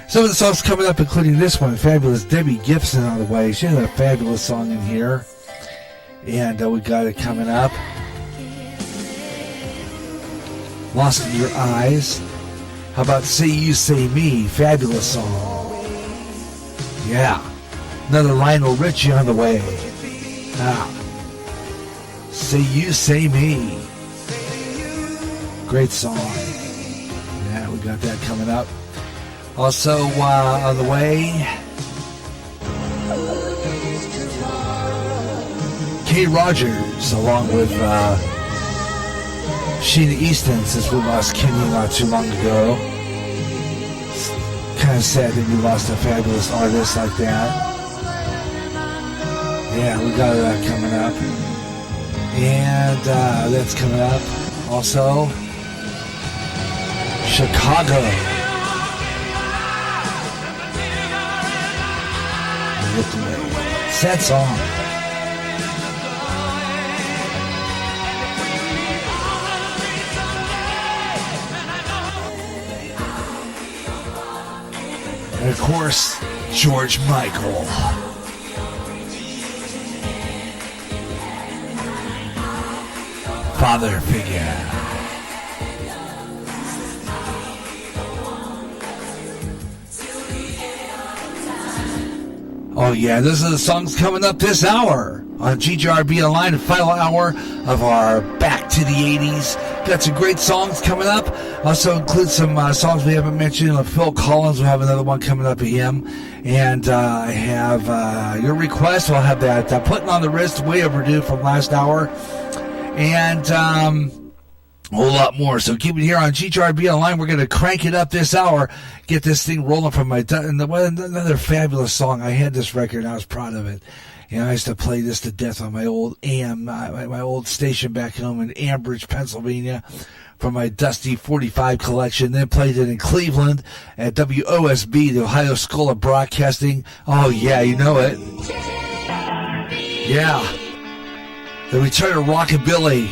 some of the songs coming up, including this one, Fabulous Debbie Gibson on the way. She had a fabulous song in here. And we got it coming up. Lost in Your Eyes. How about Say You, Say Me? Fabulous song. Yeah. Another Lionel Richie on the way. Say You, Say Me. Great song. Yeah, we got that coming up. Also on the way, Kay Rogers, along with Sheena Easton, since we lost Kenny not too long ago. It's kind of sad that we lost a fabulous artist like that. Yeah, we got that coming up. And that's coming up. Also, Chicago. Sad song. And of course, George Michael. Father figure. Oh yeah, those are the songs coming up this hour on GJRB Online, the final hour of our Back to the 80s. Got some great songs coming up. Also include some songs we haven't mentioned. Phil Collins will have another one coming up of him. And I have your request. We'll have that Putting on the Wrist, way overdue from last hour. And a whole lot more. So keep it here on GJRB Online. We're going to crank it up this hour. Get this thing rolling from another fabulous song. I had this record and I was proud of it. You know, I used to play this to death on my old AM, my old station back home in Ambridge, Pennsylvania, from my dusty 45 collection. Then played it in Cleveland at WOSB, the Ohio School of Broadcasting. Oh yeah, you know it. Yeah. The Return of Rockabilly.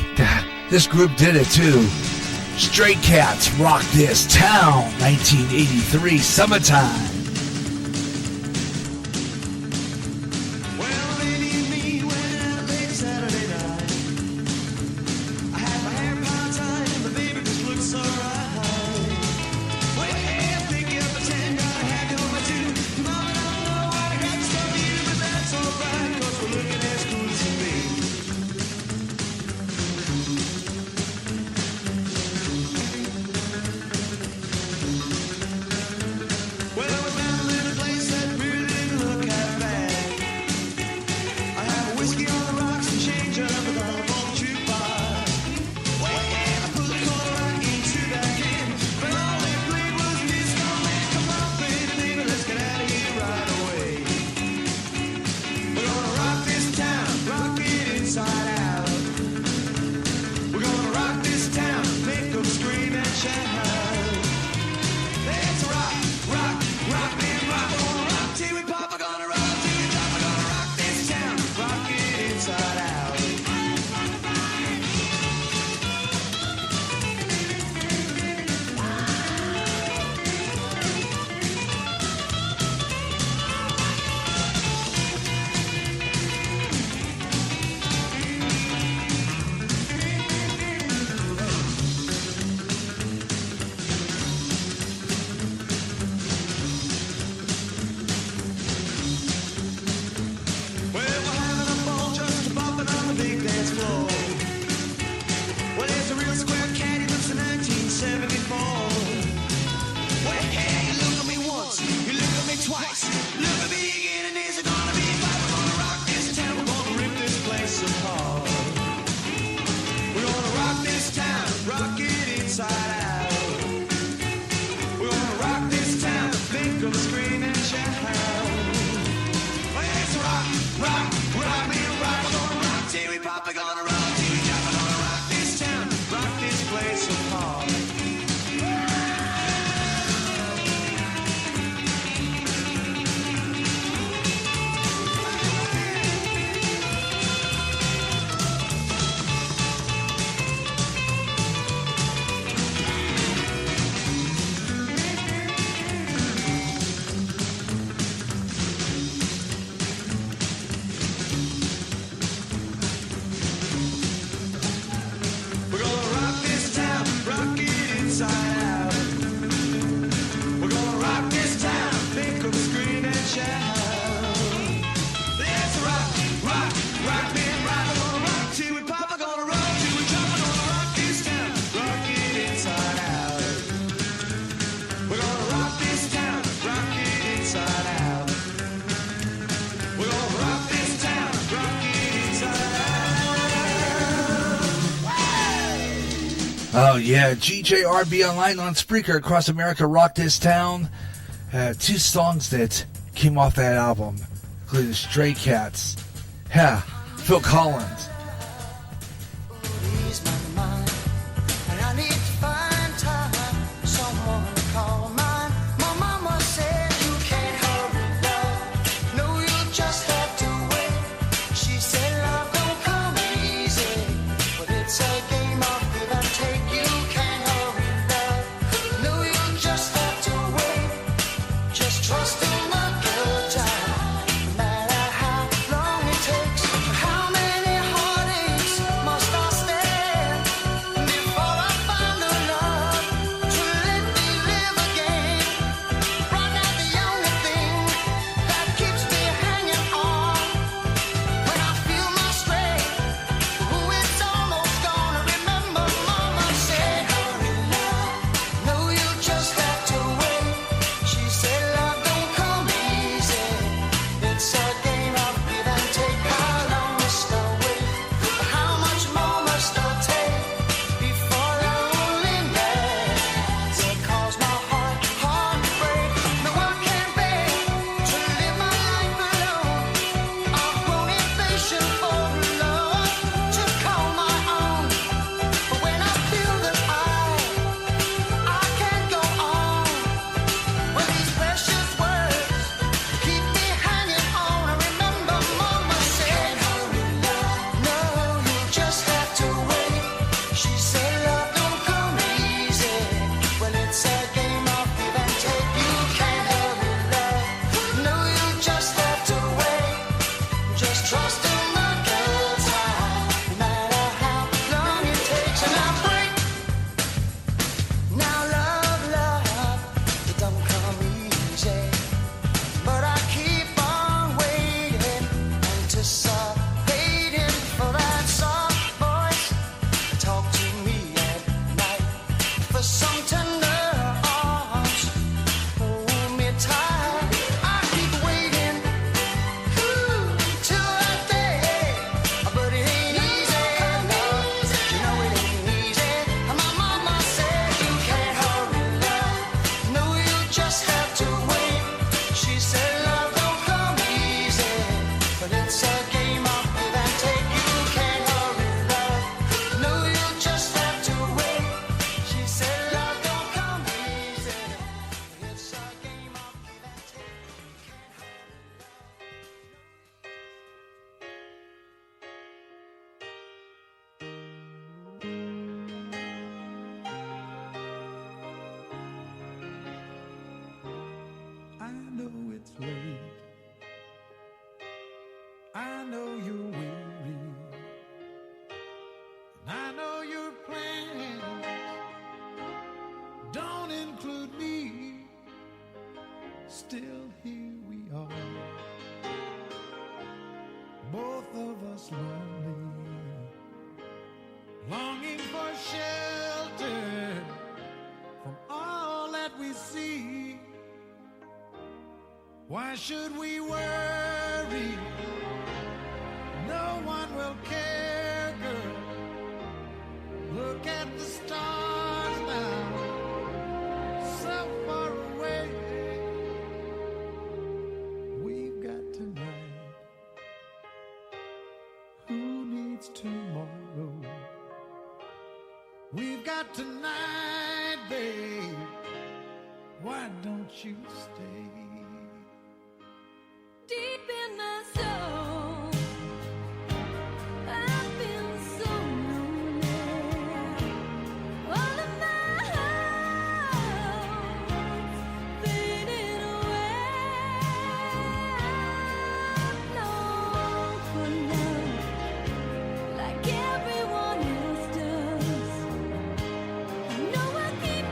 This group did it too. Stray Cats, Rock This Town, 1983, summertime. inside out. We're gonna rock this town, pick up, scream and shout. Let's rock, rock, rock, man, rock. We're gonna rock till we pop, we're gonna rock till we drop. We're gonna rock this town, rock it inside out. We're gonna rock this town, rock it inside out. We're gonna rock this town, rock it inside out. Oh yeah, GJRB Online on Spreaker across America, Rock This Town. Two songs that came off that album, including Stray Cats. Yeah, Phil Collins. Ease my mind, and I need to find time, someone to call mine. My mama said you can't hurry love, no you just have to wait. She said love don't come easy, but it's a game of give and take. You can't hurry love, no you just have to wait. Just trust in the good time, no matter how long it takes. How many heartaches must I stand before I find the love to let me live again? Right now the only thing that keeps me hanging on, when I feel my strength, ooh, it's almost gone. Remember mama said, hurry love, no you just have to wait. She said love don't come easy, it's a game of give and take. How long must I wait? How much more must I take before loneliness will cause my heart to break? No, I can't bear to live my life alone. I've grown impatient for love to call my own. But when I feel that I can't go on, when these precious words keep me hanging on, I remember mama said, hurry love, no you just have to wait. She said love don't come easy, well it's a game of give and take. You can't hurry love, no you just have to wait. Just trust in the good time, no matter how long it takes. And I break now, love, it don't come easy, but I keep on waiting, anticipating for that soft voice to talk to me at night, for some tender arms, hold me tight. I keep waiting, till that day, but it ain't easy, no, you know it ain't easy. And my mama said you can't hurry love, no you just have to wait. She said love don't come easy, but it's a game of give and take. You can't hurry love, no you just have to wait. She said love don't come easy, but it's a game of give and take. I know it's late. I know you're weary. And I know your plans don't include me. Still here we are, both of us lonely, longing for shelter from all that we see. Why should we worry? No one will care, girl. Look at the stars now, so far away. We've got tonight. Who needs tomorrow? We've got tonight, babe. Why don't you stay? Deep in my soul, I feel so lonely. All of my hopes fading away. I long for love, like everyone else does. I know I keep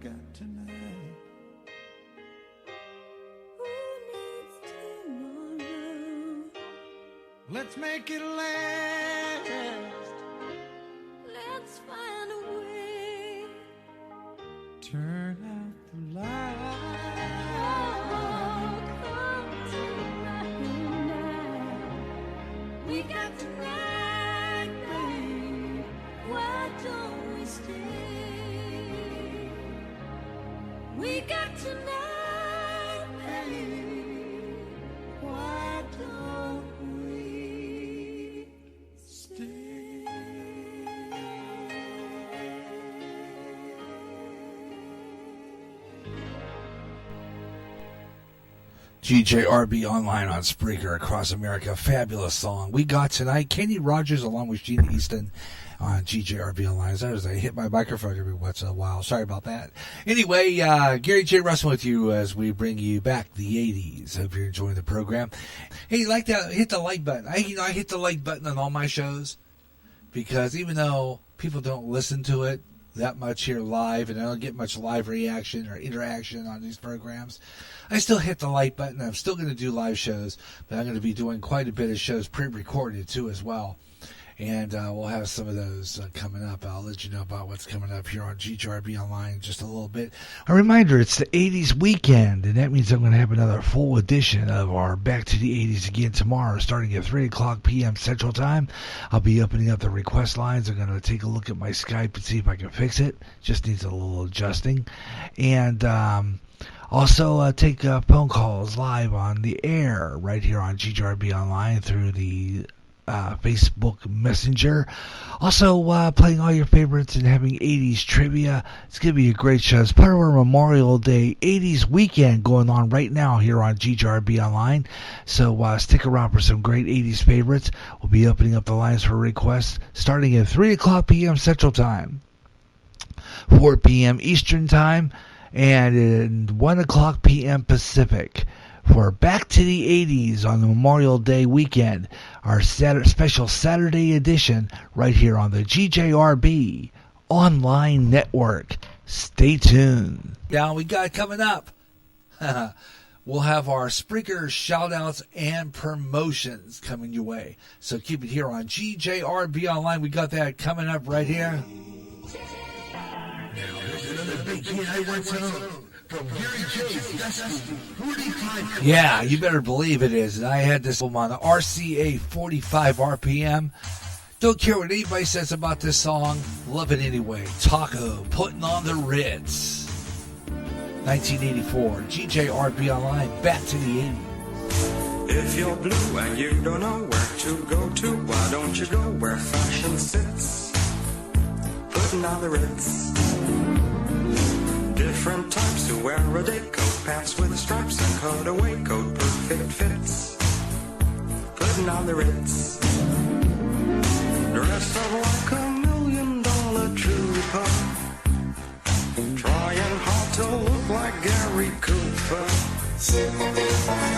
got tonight? Who needs tomorrow? Let's make it last. Let's find a way. Turn out the light. Oh, come tonight. We got tonight, babe. Why don't we stay? We got tonight, babe. Why don't we stay? GJRB online on Spreaker across America. Fabulous song. We got tonight. Kenny Rogers along with Gina Easton on GJRB online. As I hit my microphone every once in a while. Sorry about that. Anyway, Gary J. Russell with you as we bring you back the 80s. Hope you're enjoying the program. Hey, like that, hit the like button. I hit the like button on all my shows because even though people don't listen to it that much here live and I don't get much live reaction or interaction on these programs, I still hit the like button. I'm still going to do live shows, but I'm going to be doing quite a bit of shows pre-recorded too as well. And we'll have some of those coming up. I'll let you know about what's coming up here on GJRB Online in just a little bit. A reminder, it's the 80s weekend, and that means I'm going to have another full edition of our Back to the 80s again tomorrow, starting at 3 o'clock p.m. Central Time. I'll be opening up the request lines. I'm going to take a look at my Skype and see if I can fix it. Just needs a little adjusting. And also take phone calls live on the air right here on GJRB Online through the Facebook Messenger. Also playing all your favorites and having 80s trivia. It's going to be a great show. It's part of our Memorial Day 80s weekend going on right now here on GJRB Online. So stick around for some great 80s favorites. We'll be opening up the lines for requests starting at 3 o'clock p.m. Central Time, 4 p.m. Eastern Time, and at 1 o'clock p.m. Pacific. For Back to the 80s on the Memorial Day weekend, our special Saturday edition right here on the GJRB Online Network. Stay tuned. Now we got coming up. We'll have our Spreaker shout-outs and promotions coming your way. So keep it here on GJRB Online. We got that coming up right here. Yeah, you better believe it is. And I had this one on the RCA 45 RPM. Don't care what anybody says about this song. Love it anyway. Taco, putting on the Ritz. 1984. GJRB Online. Back to the 80s. If you're blue and you don't know where to go to, why don't you go where fashion sits? Putting on the Ritz. Different types to wear a day coat, pants with stripes and cutaway coat, perfect fits. Putting on the Ritz. Dressed up like $1 million trooper, trying hard to look like Gary Cooper.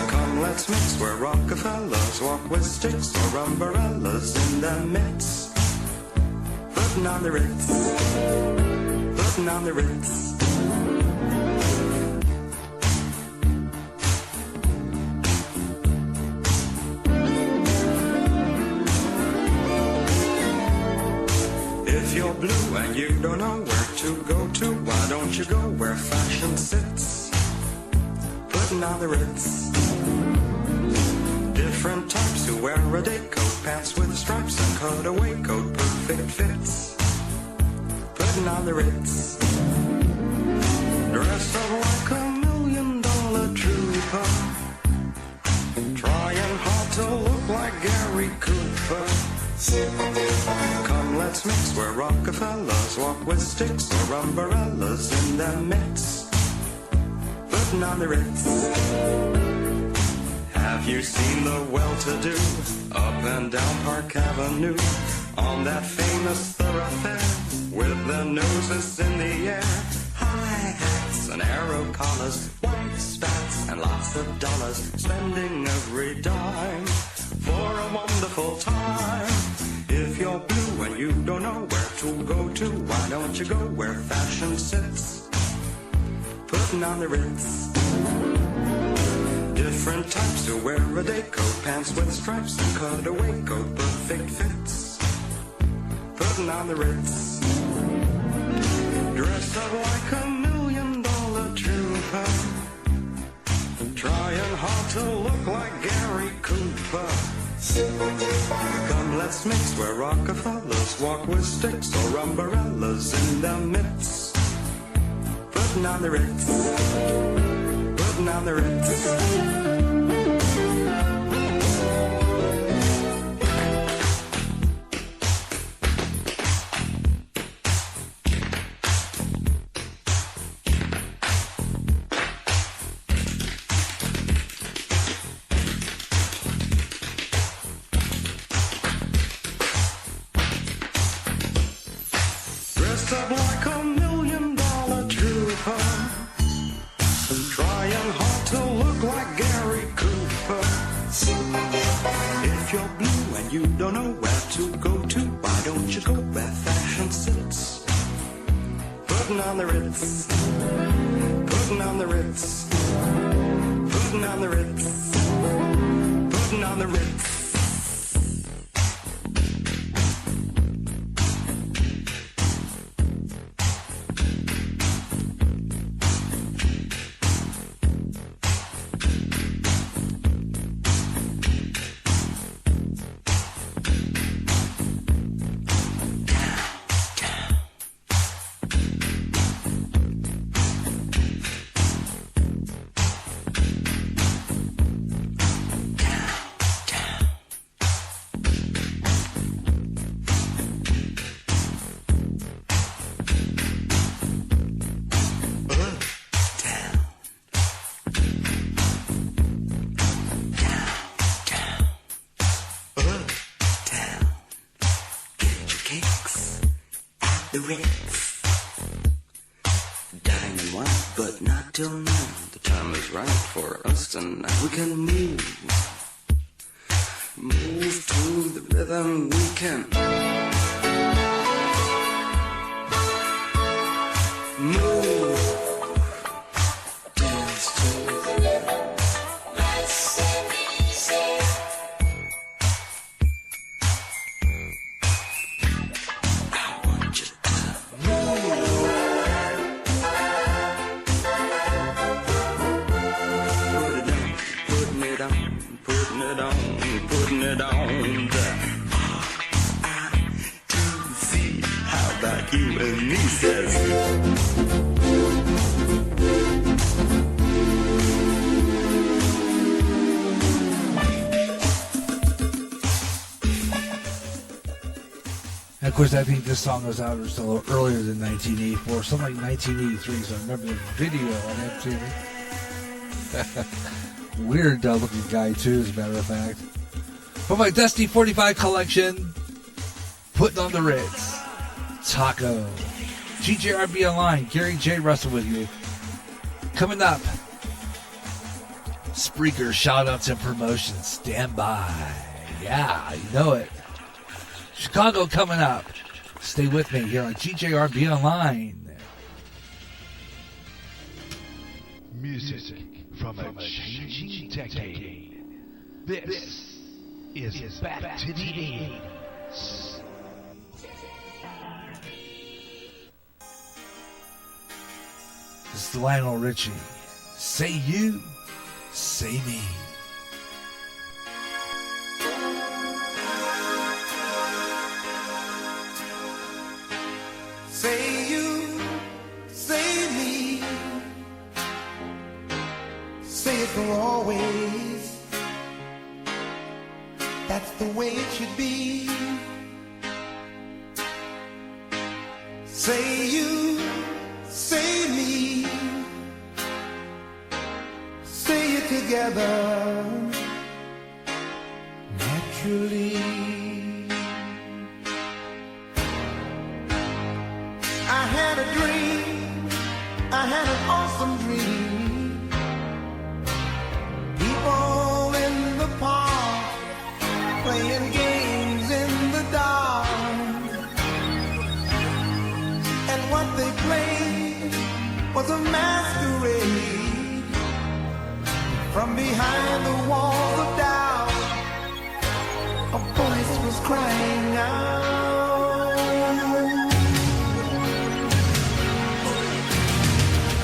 Come, let's mix where Rockefellers walk with sticks or umbrellas in their midst. Putting on the Ritz. Putting on the Ritz. If you're blue and you don't know where to go to, why don't you go where fashion sits? Putting on the Ritz. Different types who wear a day coat, pants with stripes and cutaway coat, perfect fits. Putting on the Ritz. Dressed up like $1 million trooper, trying hard to look like Gary Cooper. Come, let's mix where Rockefellers walk with sticks or umbrellas in their midst. Putting on the Ritz. Have you seen the well-to-do up and down Park Avenue on that famous thoroughfare with their noses in the air? High hats and arrow collars, white spats and lots of dollars, spending every dime for a wonderful time. If you're blue and you don't know where to go to, why don't you go where fashion sits? putting on the Ritz. Different types to wear a day coat, pants with stripes and cutaway coat, perfect fits. Putting on the Ritz. Dressed up like $1 million trooper, trying hard to look like Gary Cooper. Come, let's mix where Rockefellers walk with sticks or umbrellas in their midst. Putting on the Ritz. Putting on the Ritz. Dressed up like $1 million trooper, trying hard to look like Gary Cooper. If you're blue and you don't know where to go to, why don't you go where fashion sits? Putting on the Ritz. Putting on the Ritz. Putting on the Ritz. Putting on the Ritz. The Ritz. Dining wine, but not till now. The time is right for us tonight. We can move. Move to the rhythm we can. Move. Dance to the rhythm. Let's sing easy. Putting it on the R-I-T-Z. How about you and me, says And of course, I think this song was out just a little earlier than 1984, something like 1983. So I remember the video on MTV. Weird looking guy too, as a matter of fact. From my Dusty 45 collection, putting on the Ritz. Taco. GJRB Online, Gary J. Russell with you. Coming up, Spreaker shoutouts and promotions. Stand by. Yeah, you know it. Chicago coming up. Stay with me here on GJRB Online. Music from a changing decade. This is Back to the 80s. This is Lionel Richie. Say you, say me. Say you, say me. Say it for always. That's the way it should be. Say you, say me. Say it together naturally. I had a dream, I had an awesome dream. People in the park playing games in the dark. And what they played was a masquerade From behind the walls of doubt, a voice was crying out.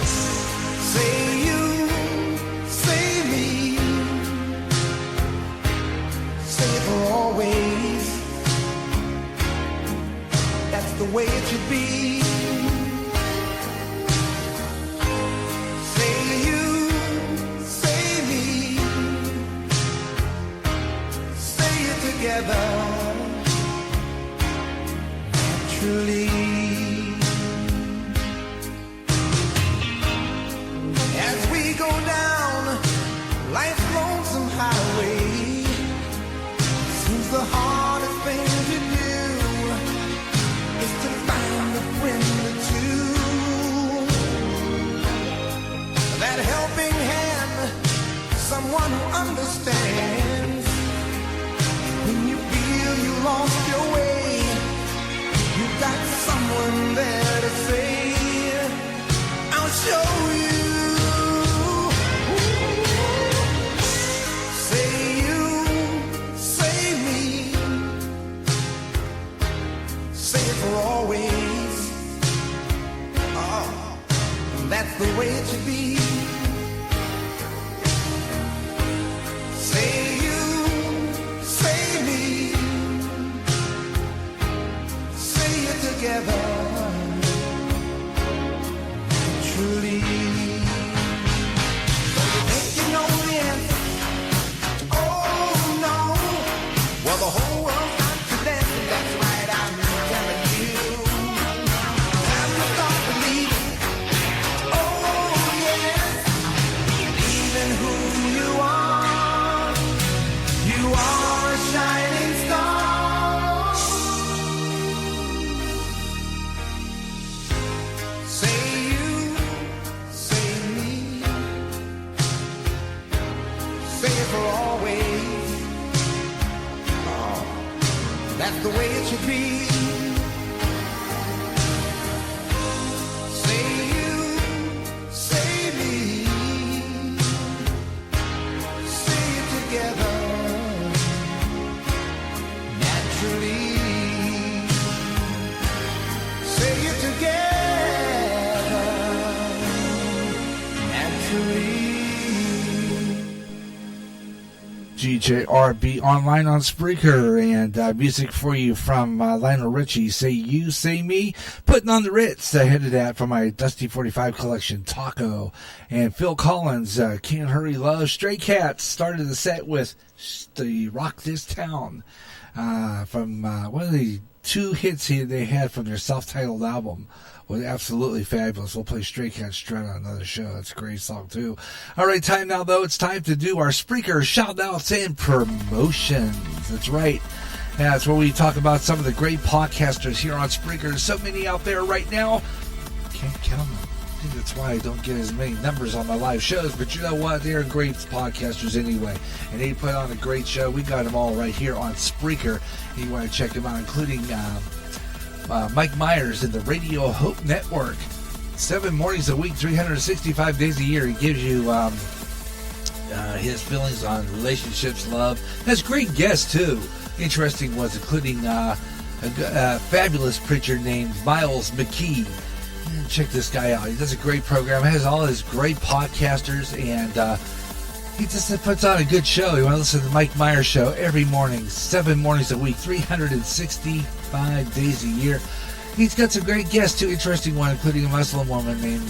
Say you, say me, say it for always. That's the way it should be. Say you, say me, say it together, naturally. As we go down life's lonesome highway, seems the hardest thing to do is to find a friend or two. That helping hand, someone who understands. When you feel you lost your way, you got someone there to say, I'll show you. Say you, say me, say it for always. Oh, that's the way it should be. Say you, say me, say it together, truly. So you think you know the answer? Oh no. Well, the whole world's got to dance, and that's right, I'm telling you. Time to start believing. Oh yes, believe in who you are. You are a shining star. Say you, say me, say it for always. Oh, that's the way it should be. Say you, say me, say it together, naturally. Say it together, naturally. GJRB online on Spreaker, and music for you from Lionel Richie, Say You, Say Me, Putting on the Ritz, ahead of that from my Dusty 45 collection, Taco, and Phil Collins, Can't Hurry Love. Stray Cats started the set with the Rock This Town, from one of the two hits they had from their self-titled album. Was absolutely fabulous. We'll play Stray Cat Strut on another show. It's a great song, too. All right, time now, though. It's time to do our Spreaker shout-outs and promotions. That's right. That's where we talk about some of the great podcasters here on Spreaker. There's so many out there right now. Can't count them. I think that's why I don't get as many numbers on my live shows. But you know what? They're great podcasters anyway. And they put on a great show. We got them all right here on Spreaker. You want to check them out, including Mike Myers in the Radio Hope Network. 7 mornings a week, 365 days a year. He gives you his feelings on relationships, love. Has great guests, too. Interesting ones, including a fabulous preacher named Miles McKee. Check this guy out. He does a great program. He has all his great podcasters, and he just puts on a good show. You want to listen to the Mike Myers Show every morning, 7 mornings a week, 365 days a year. He's got some great guests, too. Interesting one, including a Muslim woman named,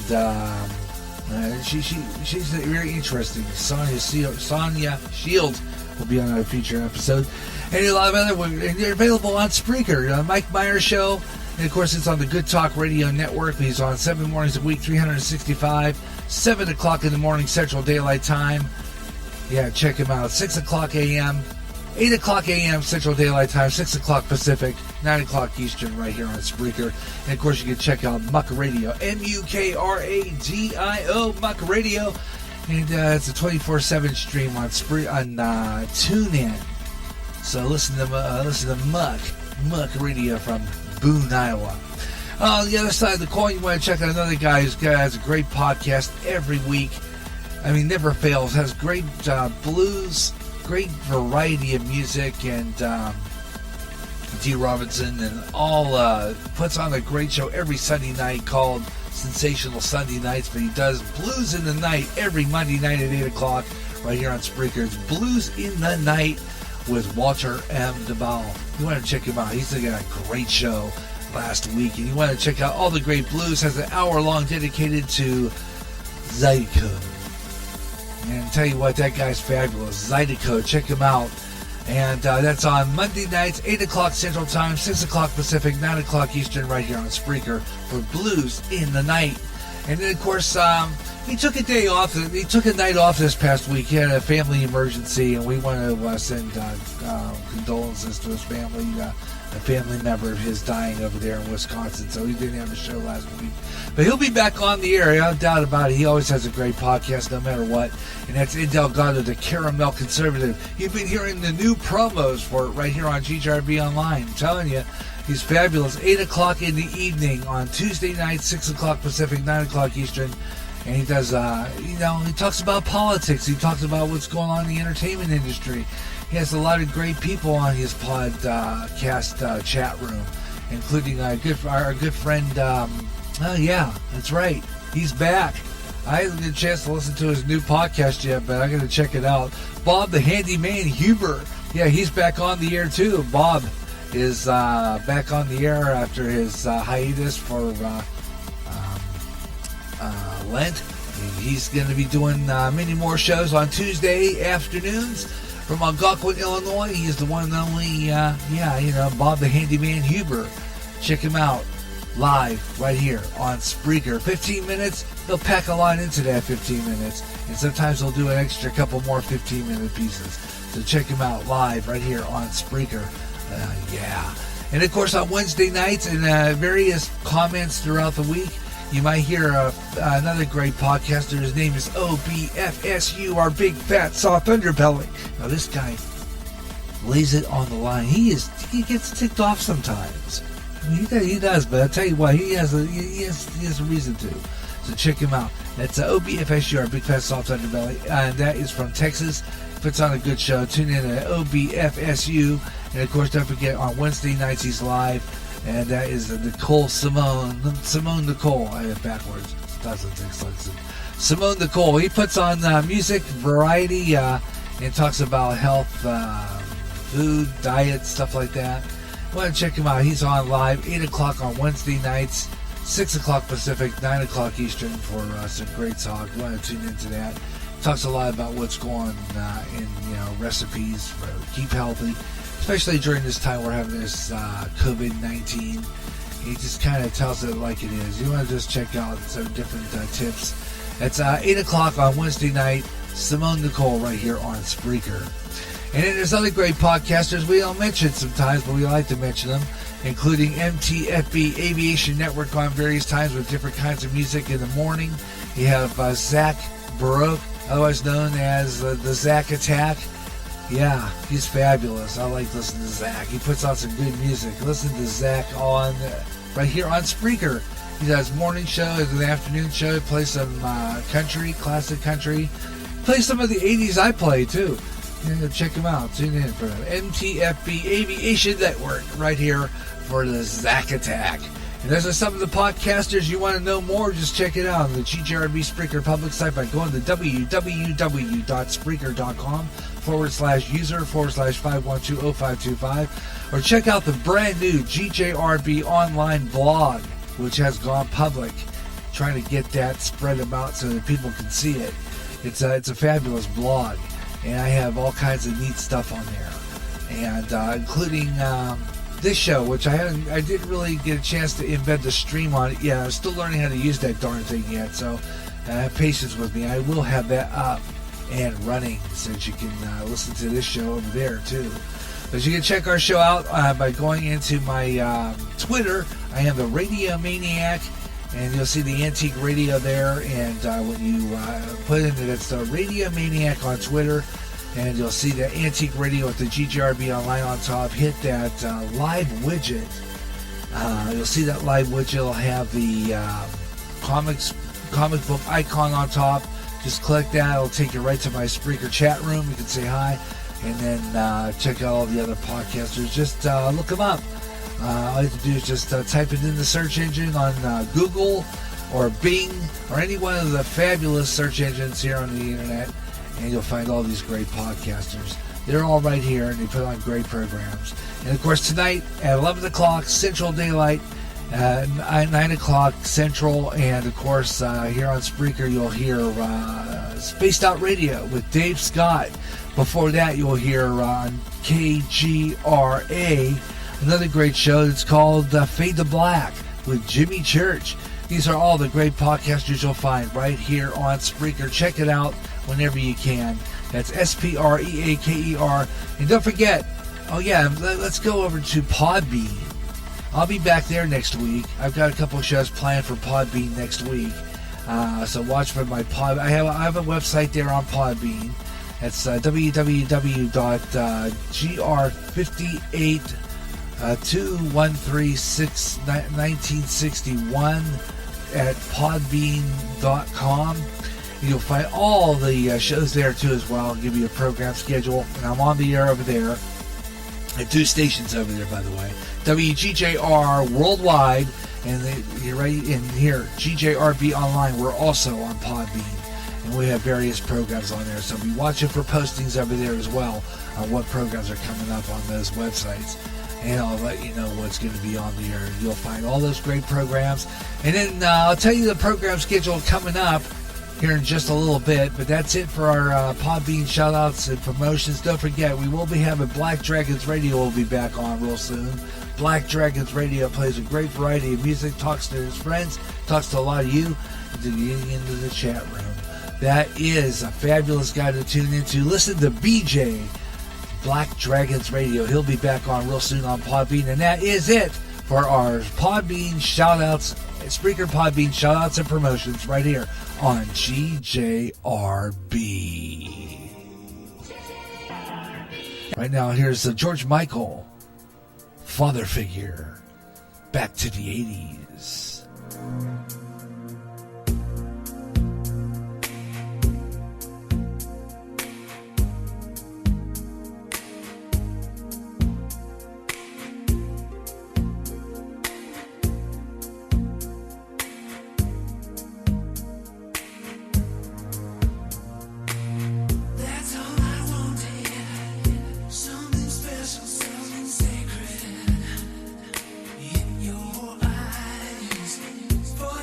she's very interesting. Sonia Shields will be on a future episode. And a lot of other women. And they're available on Spreaker. Mike Myers Show. And, of course, it's on the Good Talk Radio Network. He's on 7 mornings a week, 365, 7 o'clock in the morning, Central Daylight Time. Yeah, check him out. 6 o'clock a.m., 8 o'clock a.m. Central Daylight Time, 6 o'clock Pacific, 9 o'clock Eastern, right here on Spreaker. And, of course, you can check out Muck Radio, MUKRADIO, Muck Radio. And it's a 24/7 stream on TuneIn. So listen to Muck Radio from Boone, Iowa. On the other side of the coin, you want to check out another guy who has a great podcast every week. I mean, never fails. Has great blues, great variety of music, and D. Robinson, and all puts on a great show every Sunday night called Sensational Sunday Nights. But he does Blues in the Night every Monday night at 8 o'clock right here on Spreaker. It's Blues in the Night with Walter M. DeBal. You want to check him out. He's got a great show last week. And you want to check out all the great blues. Has an hour-long dedicated to Zydeco. And tell you what, that guy's fabulous. Zydeco, check him out. And that's on Monday nights, 8 o'clock Central Time, 6 o'clock Pacific, 9 o'clock Eastern, right here on Spreaker for Blues in the Night. And then, of course, he took a day off. He took a night off this past week. He had a family emergency, and we want to send condolences to his family. A family member of his dying over there in Wisconsin, so he didn't have a show last week. But he'll be back on the air, no doubt about it. He always has a great podcast, no matter what. And that's In Delgado, the Caramel Conservative. You've been hearing the new promos for it right here on GJRB Online. I'm telling you, he's fabulous. 8 o'clock in the evening on Tuesday night, 6 o'clock Pacific, 9 o'clock Eastern. And he does, he talks about politics. He talks about what's going on in the entertainment industry. He has a lot of great people on his podcast chat room, including our good friend. Oh yeah, that's right. He's back. I haven't had a chance to listen to his new podcast yet, but I'm going to check it out. Bob the Handyman Huber. Yeah, he's back on the air too. Bob is back on the air after his hiatus for Lent. And he's going to be doing many more shows on Tuesday afternoons from Algonquin, Illinois. He is the one and only, Bob the Handyman Huber. Check him out live right here on Spreaker. 15 minutes. He'll pack a lot into that 15 minutes. And sometimes he'll do an extra couple more 15-minute pieces. So check him out live right here on Spreaker. Yeah. And, of course, on Wednesday nights and various comments throughout the week, you might hear another great podcaster. His name is OBFSU, our big fat soft underbelly. Now this guy lays it on the line. He gets ticked off sometimes. I mean, he does, but I tell you what, he has a reason to. So check him out. That's OBFSU, our big fat soft underbelly, and that is from Texas. Puts on a good show. Tune in to OBFSU, and of course, don't forget on Wednesday nights he's live. And that is Nicole Simone Nicole. I have backwards. Doesn't take like Simone Nicole. He puts on music, variety, and talks about health, food, diet, stuff like that. Want to check him out. He's on live 8 o'clock on Wednesday nights, 6 o'clock Pacific, 9 o'clock Eastern for some great talk. You want to tune into that. Talks a lot about what's going in recipes for keep healthy. Especially during this time we're having this COVID-19. He just kind of tells it like it is. You want to just check out some different tips. It's 8 o'clock on Wednesday night. Simone Nicole right here on Spreaker. And then there's other great podcasters we don't mention sometimes, but we like to mention them, including MTFB Aviation Network on various times with different kinds of music in the morning. You have Zach Baroque, otherwise known as the Zach Attack. Yeah, he's fabulous. I like listening to Zach. He puts on some good music. Listen to Zach on right here on Spreaker. He does morning show, an afternoon show. He plays some country, classic country. Plays some of the 80s I play too. Check him out. Tune in for MTFB Aviation Network right here for the Zach Attack. And those are some of the podcasters. You want to know more, just check it out on the GJRB Spreaker public site by going to www.spreaker.com/user/5120525, or check out the brand new GJRB online blog, which has gone public. Trying to get that spread about so that people can see it. It's a fabulous blog, and I have all kinds of neat stuff on there, and including this show, which I didn't really get a chance to embed the stream on it. Yeah, I'm still learning how to use that darn thing yet, so have patience with me. I will have that up and running so that you can listen to this show over there too. But you can check our show out by going into my Twitter. I am the Radio Maniac, and you'll see the Antique Radio there. And when you put in it, it's the Radio Maniac on Twitter. And you'll see the Antique Radio with the GJRB Online on top. Hit that live widget. You'll see that live widget will have the comic book icon on top. Just click that. It'll take you right to my Spreaker chat room. You can say hi. And then check out all the other podcasters. Just look them up. All you have to do is just type it in the search engine on Google or Bing or any one of the fabulous search engines here on the internet, and you'll find all these great podcasters. They're all right here, and they put on great programs. And, of course, tonight at 11 o'clock Central Daylight, 9 o'clock Central, and, of course, here on Spreaker, you'll hear Spaced Out Radio with Dave Scott. Before that, you'll hear on KGRA, another great show that's called Fade to Black with Jimmy Church. These are all the great podcasters you'll find right here on Spreaker. Check it out whenever you can. That's Spreaker. And don't forget, let's go over to Podbean. I'll be back there next week. I've got a couple of shows planned for Podbean next week. So watch for my Pod. I have a website there on Podbean. It's www.gr5821361961 at podbean.com. You'll find all the shows there too as well. I'll give you a program schedule, and I'm on the air over there. I have 2 stations over there, by the way. WGJR Worldwide, and you're right in here, GJRB Online. We're also on Podbean, and we have various programs on there. So be watching for postings over there as well on what programs are coming up on those websites. And I'll let you know what's going to be on the air. You'll find all those great programs. And then I'll tell you the program schedule coming up here in just a little bit. But that's it for our Podbean shout-outs and promotions. Don't forget, we will be having Black Dragons Radio will be back on real soon. Black Dragons Radio plays a great variety of music, talks to his friends, talks to a lot of you, and to getting into the chat room. That is a fabulous guy to tune into. Listen to BJ, Black Dragons Radio. He'll be back on real soon on Podbean. And that is it for our Podbean shout-outs, Spreaker Podbean shout-outs and promotions right here on GJRB. Right now, here's George Michael, Father Figure, back to the 80s. That's all I wanted. Something special, something sacred in your eyes. For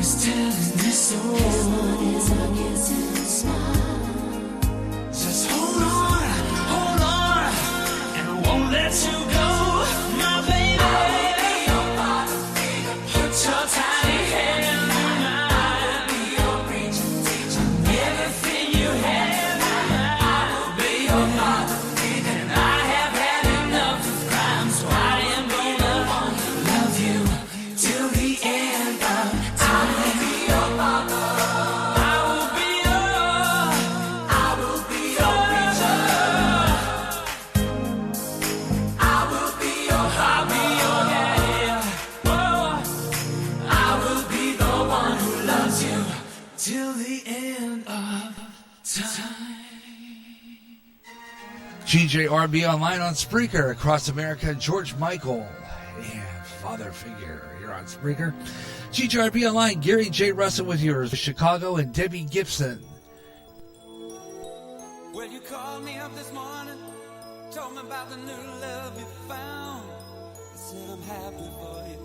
is telling me so. Just hold on, and I won't let you go, my baby. Put your tiny hand in mine. Everything you have, I will be your father. And I have had enough of crime, so I am gonna love you till the end of time. I will be your father. I will be your preacher. I will be your daddy. Oh, I will be the one who loves you till the end of time. GJRB Online on Spreaker across America. George Michael and Father Figure here on Spreaker. GJRB Online, Gary J. Russell with yours, Chicago, and Debbie Gibson. Well, you called me up this morning, told me about the new love you found. I said I'm happy for you.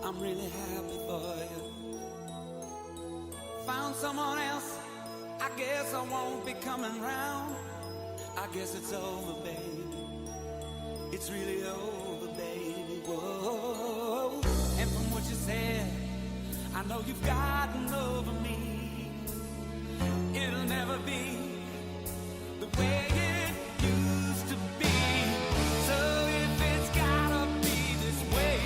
I'm really happy for you. Found someone else, I guess I won't be coming round. I guess it's over, baby. It's really over, baby. Whoa. And from what you said, I know you've gotten over me. It'll never be the way it used to be. So if it's gotta be this way,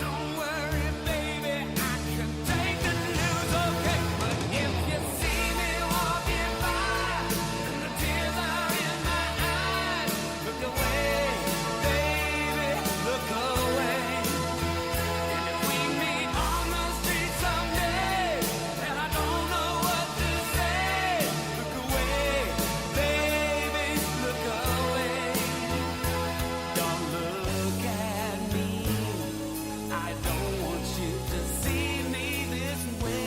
don't worry, baby, I can take the news, okay? But if you see me walking by and the tears are in my eyes, look away, baby, look away. And if we meet on the street someday and I don't know what to say, look away, baby, look away. Don't look at me, I don't want you to see me this way.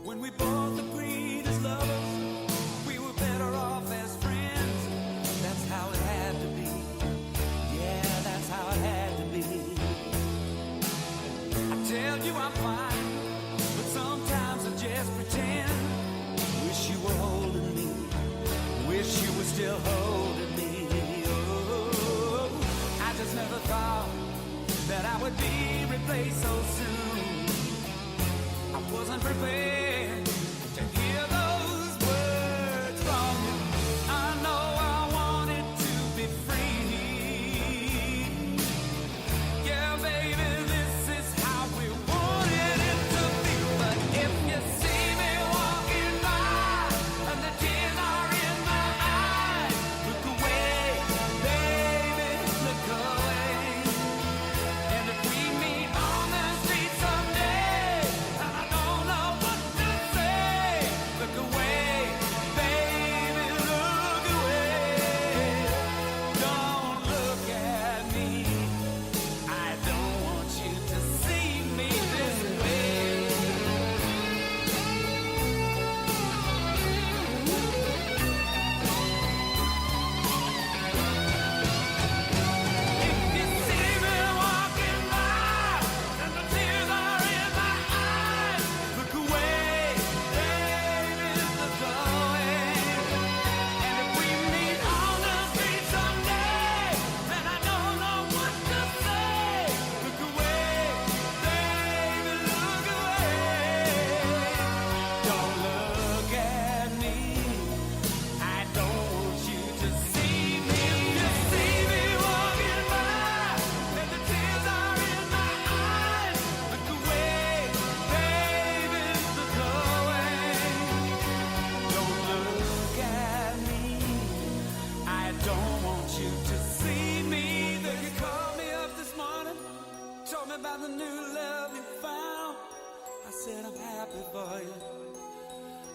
When we both agreed as lovers, we were better off as friends. That's how it had to be. Yeah, that's how it had to be. I tell you I'm fine, but sometimes I just pretend. Wish you were holding me. Wish you were still holding me. Oh, I just never thought that I would be replaced so soon. I wasn't prepared to hear those words from you. I know I wanted to be free. Yeah, baby, this is how we wanted it to be. But if you see me walking by and the tears are in my eyes, look away, baby, look away. And if we meet on the street someday and I don't know what to say, look away, baby, look away. Don't look at me, I don't want you to see me this way. If you see me walking by and the tears are in my eyes, look away, baby, look away. And if we meet on the street someday and I don't know what to say, look away, baby, look away. Don't look at me, I don't want you to see me. You see me walking by and the tears are in my eyes, look away, baby, look away. Don't look at me, I don't want you to see me. Then you called me up this morning, told me about the new love you found. I said I'm happy for you,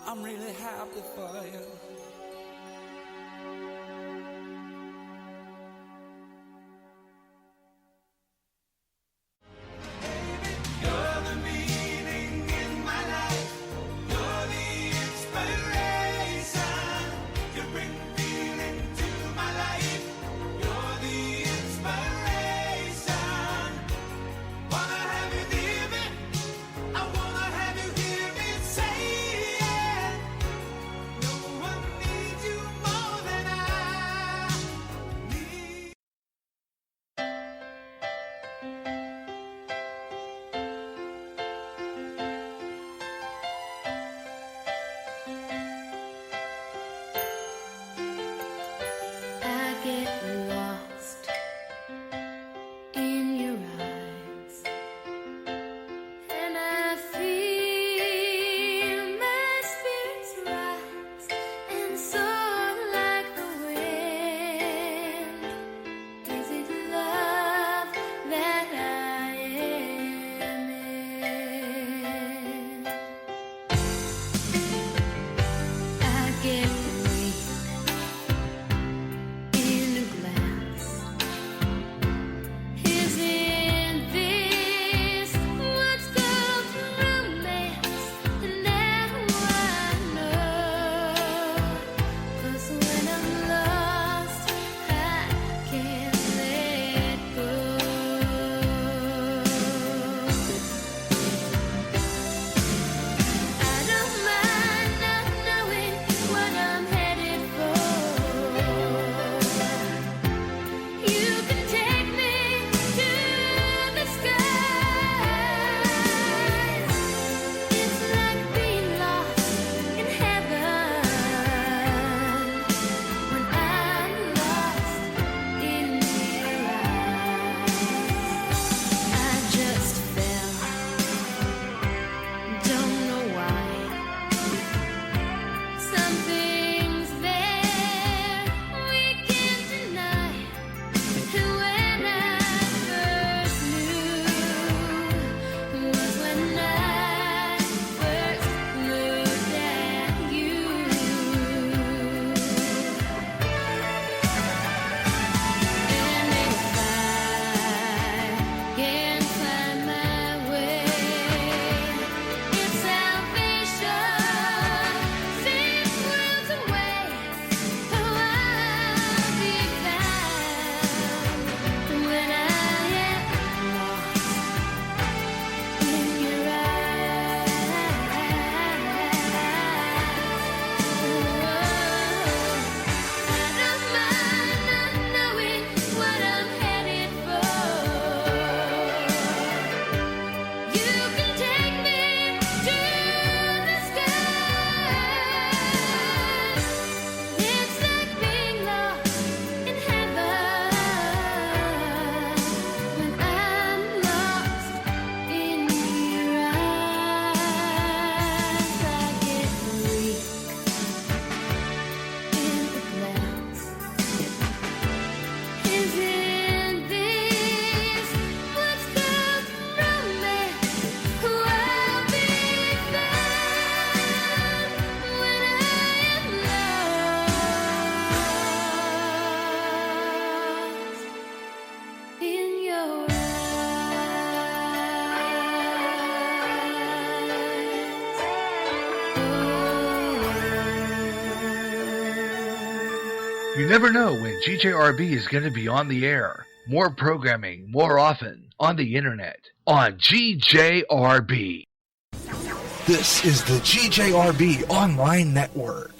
I'm really happy for you. You're the meaning in my life. You're the inspiration. You never know when GJRB is going to be on the air. More programming, more often, on the internet, on GJRB. This is the GJRB Online Network.